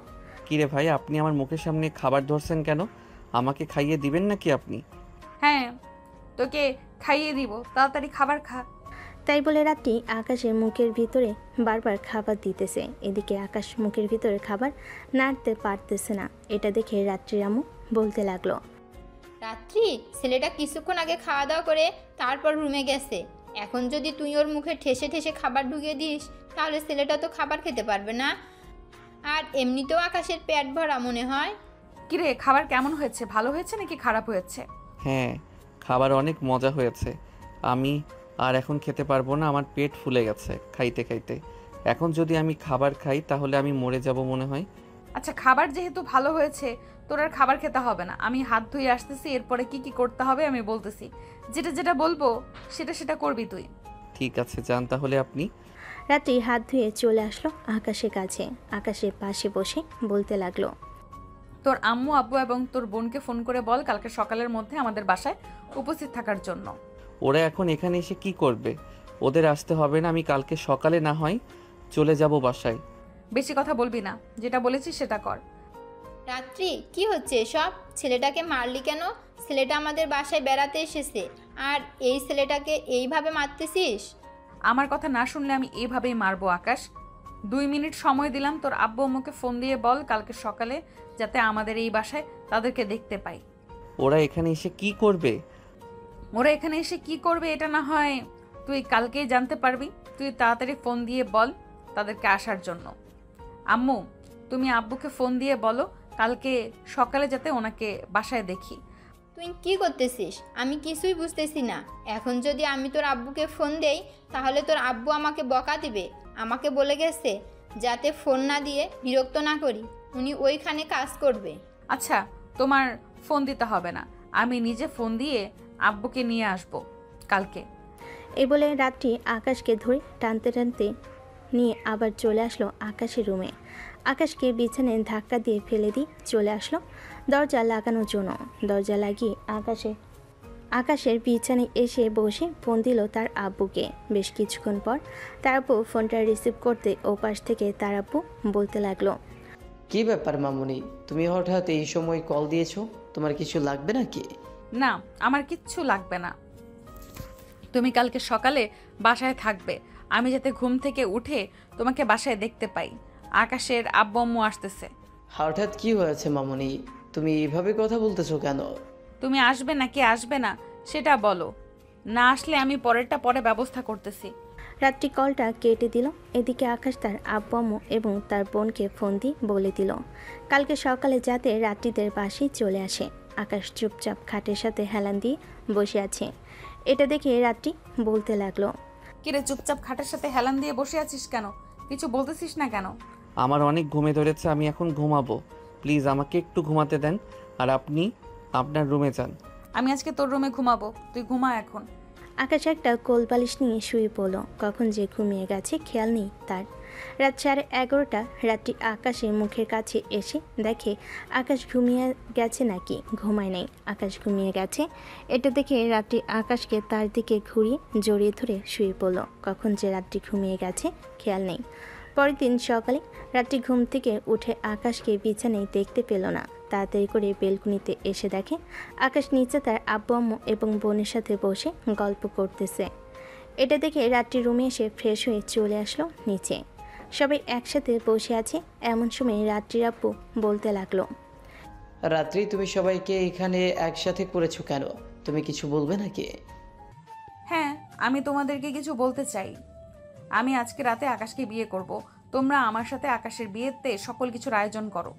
কিরে ভাই, আপনি আমার মুখের সামনে খাবার ধরছেন কেন? আমাকে খাইয়ে দিবেন নাকি আপনি? হ্যাঁ, তোকে খাইয়ে দিব, তাড়াতাড়ি খাবার খা। তাই বলে রাত্রি আকাশের মুখের ভিতরে বারবার খাবার দিতেছে। এদিকে আকাশ মুখের ভিতরে খাবার নাড়তে পারতেছে না। এটা দেখে রাত্রির আম্মু বলতে লাগলো, রাত্রি, ছেলেটা কিছুক্ষণ আগে খাওয়া দাওয়া করে তারপর রুমে গেছে। এখন যদি তুই ওর মুখে ঠেসে ঠেসে খাবার ঢুকিয়ে দিস তাহলে ছেলেটা তো খাবার খেতে পারবে না। আর এমনিতেও আকাশের পেট ভরা মনে হয়। কিরে, খাবার কেমন হয়েছে? ভালো হয়েছে নাকি খারাপ হয়েছে? হ্যাঁ, খাবার অনেক মজা হয়েছে। আমি আর এখন খেতে পারবো না, আমার পেট ফুলে গেছে খাইতে খাইতে। এখন যদি আমি খাবার খাই তাহলে আমি মরে যাব মনে হয়। আচ্ছা, খাবার যেহেতু ভালো হয়েছে তোর আর খাবার খেতে হবে না। আমি হাত ধুয়ে আসতেছি, এরপরে কি কি করতে হবে আমি বলতেছি। যেটা যেটা বলবো সেটা সেটা করবি তুই। ঠিক আছে, যান তাহলে আপনি। রাত্রি হাত ধুয়ে চলে আসলো আকাশের কাছে। আকাশের পাশে বসে বলতে লাগলো, তোর আম্মু আব্বু এবং তোর বোনকে ফোন করে বল কালকে সকালের মধ্যে আমাদের বাসায় উপস্থিত থাকার জন্য। ওরা এখন এখানে এসে কি করবে? ওদের আসতে হবে না, আমি কালকে সকালে না হয় চলে যাব বাসায়। বেশি কথা বলবি না, যেটা বলেছিস সেটা কর। রাত্রি, কি হচ্ছে এসব? ছেলেটাকে মারলি কেন? ছেলেটা আমাদের বাসায় বেড়াতে এসেছে আর এই ছেলেটাকে এইভাবে মারতেছিস? আমার কথা না শুনলে আমি এভাবেই মারবো আকাশ। 2 মিনিট সময় দিলাম, তোর আব্বু আম্মুকে ফোন দিয়ে বল কালকে সকালে যাতে আমাদের এই বাসায় তাদেরকে দেখতে পাই। ওরা এখানে এসে কি করবে? ওরা এখানে এসে কি করবে এটা না হয় তুই কালকেই জানতে পারবি। তুই তাড়াতাড়ি ফোন দিয়ে বল তাদেরকে আসার জন্য। আম্মু, তুমি আব্বুকে ফোন দিয়ে বলো কালকে সকালে যাতে ওনাকে বাসায় দেখি। তুই কি করতেছিস? আমি কিছুই বুঝতেছি না। এখন যদি আমি তোর আব্বুকে ফোন দেই তাহলে তোর আব্বু আমাকে বকা দিবে। আমাকে বলে গেছে যাতে ফোন না দিয়ে বিরক্ত না করি, উনি ওইখানে কাজ করবে। আচ্ছা, তোমার ফোন দিতে হবে না, আমি নিজে ফোন দিয়ে আব্বুকে নিয়ে আসবো কালকে। এই বলে রাত্রি আকাশকে ধরে টানতে টানতে নিয়ে আবার চলে আসলো আকাশের রুমে। আকাশকে বিছানায় ধাক্কা দিয়ে ফেলে দিয়ে চলে আসলো দরজা লাগানোর জন্য। দরজা লাগিয়ে আকাশের বিছানায় এসে বসে ফোন দিল তার আব্বুকে। বেশ কিছুক্ষণ পর তার আব্বু ফোনটা রিসিভ করতে ওপাশ থেকে তার আব্বু বলতে লাগলো, কি ব্যাপার মামুনি, তুমি হঠাৎ এই সময় কল দিয়েছো? তোমার কিছু লাগবে নাকি? না, আমার কিচ্ছু লাগবে না। তুমি কালকে সকালে বাসায় থাকবে, আমি যাতে ঘুম থেকে উঠে তোমাকে বাসায় দেখতে পাই। আকাশের আব্বু আম্মু আসতেছে। হঠাৎ কি হয়েছে মামুনি, তুমি এইভাবে কথা বলতেছো কেন? তুমি আসবে নাকি আসবে না সেটা বলো, না আসলে আমি পরেরটা পরে ব্যবস্থা করতেছি। রাত্রি কলটা কেটে দিল। এদিকে আকাশ তার আব্বু আম্মু এবং তার বোনকে ফোন দিয়ে বলে দিল কালকে সকালে যাতে রাত্রিদের বাসায় চলে আসে। আকাশ চুপচাপ খাটের সাথে হেলান দিয়ে বসে আছে। এটা দেখে রাত্রি বলতে লাগলো, কিরে, চুপচাপ খাটের সাথে হেলান দিয়ে বসে আছিস কেন? কিছু বলতেছিস না কেন? আমার অনেক ঘুমে ধরেছে, আমি এখন ঘুমাবো। প্লিজ আমাকে একটু ঘুমাতে দেন, আর আপনি আপনার রুমে যান। আমি আজকে তোর রুমে ঘুমাবো, তুই ঘুমা এখন। আকাশ একটা কোলবালিশ নিয়ে শুয়ে পড়ল। কখন যে ঘুমিয়ে গেছে খেয়াল নেই তার। রাত 11:30 রাত্রি আকাশের মুখের কাছে এসে দেখে আকাশ ঘুমিয়ে গেছে নাকি ঘুমায় নাই। আকাশ ঘুমিয়ে গেছে এটা দেখে রাত্রি আকাশকে তার দিকে ঘুরিয়ে জড়িয়ে ধরে শুয়ে পড়ল। কখন যে রাত্রি ঘুমিয়ে গেছে খেয়াল নেই। পরের দিন সকালে রাত্রি ঘুম থেকে উঠে আকাশকে বিছানায় দেখতে পেল না। তাড়াতাড়ি করে বেলকুনিতে এসে দেখে আকাশ নিচে তার আব্বু আম্মু এবং বোনের সাথে বসে গল্প করতেছে। এটা দেখে রাত্রি রুমে এসে ফ্রেশ হয়ে চলে আসলো নিচে। সবাই একসাথে বসে আছে। এমন সময় রাত্রির আব্বু বলতে লাগলো, রাত্রি, তুমি সবাইকে এখানে একসাথে করেছো কেন? তুমি কিছু বলবে নাকি? হ্যাঁ, আমি তোমাদেরকে কিছু বলতে চাই। আমি আজকে রাতে আকাশকে বিয়ে করব। তোমরা আমার সাথে আকাশের বিয়েতে সকল কিছুর আয়োজন করো।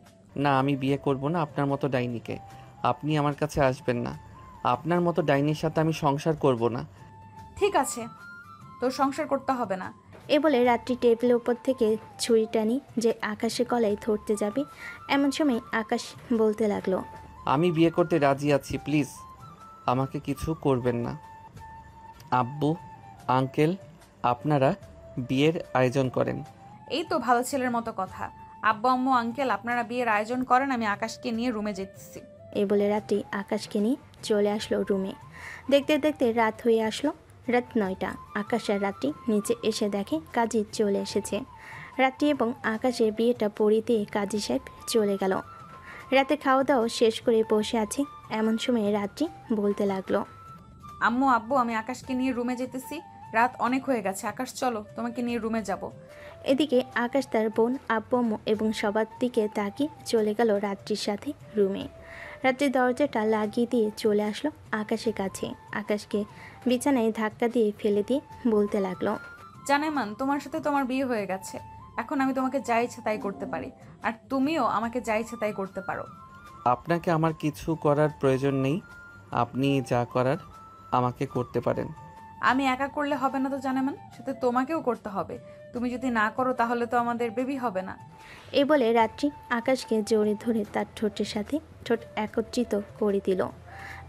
না, আমি বিয়ে করব না আপনার মতো ডাইনিকে। আপনি আমার কাছে আসবেন না। আপনার মতো ডাইনির সাথে আমি সংসার করব না। ঠিক আছে, তোর সংসার করতে হবে না। এ বলে রাত্রি টেবিলের উপর থেকে ছুরি টানি যে আকাশের গলায় ধরতে যাবে। এমন সময় আকাশ বলতে লাগলো, আমি বিয়ে করতে রাজি আছি, প্লিজ আমাকে কিছু করবেন না। আব্বু আঙ্কেল, আপনারা বিয়ের আয়োজন করেন। এই তো ভালো ছেলের মতো কথা। আব্বু আম্মু আঙ্কেল আপনারা বিয়ের আয়োজন করেন, আমি আকাশকে নিয়ে রুমে যেতেছি। এই বলে রাত্রি আকাশকে নিয়ে চলে আসলো রুমে। দেখতে দেখতে রাত হয়ে আসলো। রাত 9টা। আকাশ আর রাত্রি নিচে এসে দেখে কাজী চলে এসেছে। রাত্রি এবং আকাশের বিয়েটা পড়িয়ে দিয়ে কাজী সাহেব চলে গেল। রাতে খাওয়া দাওয়া শেষ করে বসে আছে। এমন সময় রাত্রি বলতে লাগলো, আম্মু আব্বু, আমি আকাশকে নিয়ে রুমে যেতেছি। রাত অনেক হয়ে গেছে। আকাশ চলো, তোমাকে নিয়ে রুমে যাব। এদিকে আকাশ তার বোন আব্বু আম্মু এবং সবার দিকে তাকিয়ে চলে গেল রাত্রির সাথে রুমে। রাত্রির দরজাটা লাগিয়ে দিয়ে চলে আসলো আকাশের কাছে। আকাশকে বিছানায় ধাক্কা দিয়ে ফেলে দিয়ে বলতে লাগলো, জানেমান, তোমার সাথে তোমার বিয়ে হয়ে গেছে। এখন আমি তোমাকে যা ইচ্ছা তাই করতে পারি, আর তুমিও আমাকে যা ইচ্ছা তাই করতে পারো। আপনাকে আমার কিছু করার প্রয়োজন নেই। আপনি যা করার আমাকে করতে পারেন। আমি একা করলে হবে না তো জানেমান, সাথে তোমাকেও করতে হবে। তুমি যদি না করো তাহলে তো আমাদের বেবি হবে না। এই বলে রাত্রি আকাশকে জড়িয়ে ধরে তার ঠোঁটের সাথে ঠোঁট একত্রিত করে দিল।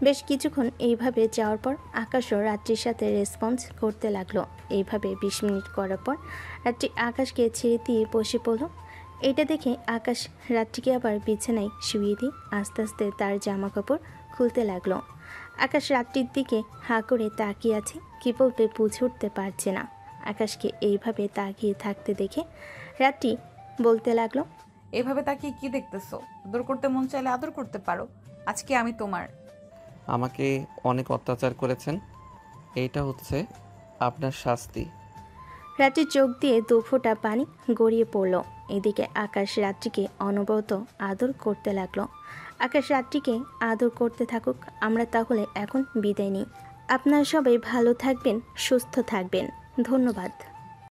বেশ কিছুক্ষণ এইভাবে যাওয়ার পর আকাশও রাত্রির সাথে রেসপন্স করতে লাগলো। এইভাবে 20 মিনিট করার পর রাত্রি আকাশকে ছেড়ে দিয়ে বসে পড়ল। এটা দেখে আকাশ রাত্রিকে আবার বিছানায় শুয়ে দিয়ে আস্তে আস্তে তার জামা কাপড় খুলতে লাগলো। আকাশ রাত্রির দিকে হাঁ করে তাকিয়ে আছে, কী বলবে বুঝে উঠতে পারছে না। আকাশকে এইভাবে তাকিয়ে থাকতে দেখে রাত্রি বলতে লাগলো, এভাবে তাকিয়ে কি দেখতেছো? আদর করতে মন চাইলে আদর করতে পারো। আজকে আমি তোমার। আমাকে অনেক অত্যাচার করেছেন, এইটা হচ্ছে আপনার শাস্তি। রাত্রির চোখ দিয়ে 2 ফোঁটা পানি গড়িয়ে পড়ল। এদিকে আকাশ রাত্রিকে অনবরত আদর করতে লাগলো। আকাশ রাত্রিকে আদর করতে থাকুক, আমরা তাহলে এখন বিদায় নিই। আপনারা সবাই ভালো থাকবেন, সুস্থ থাকবেন। ধন্যবাদ।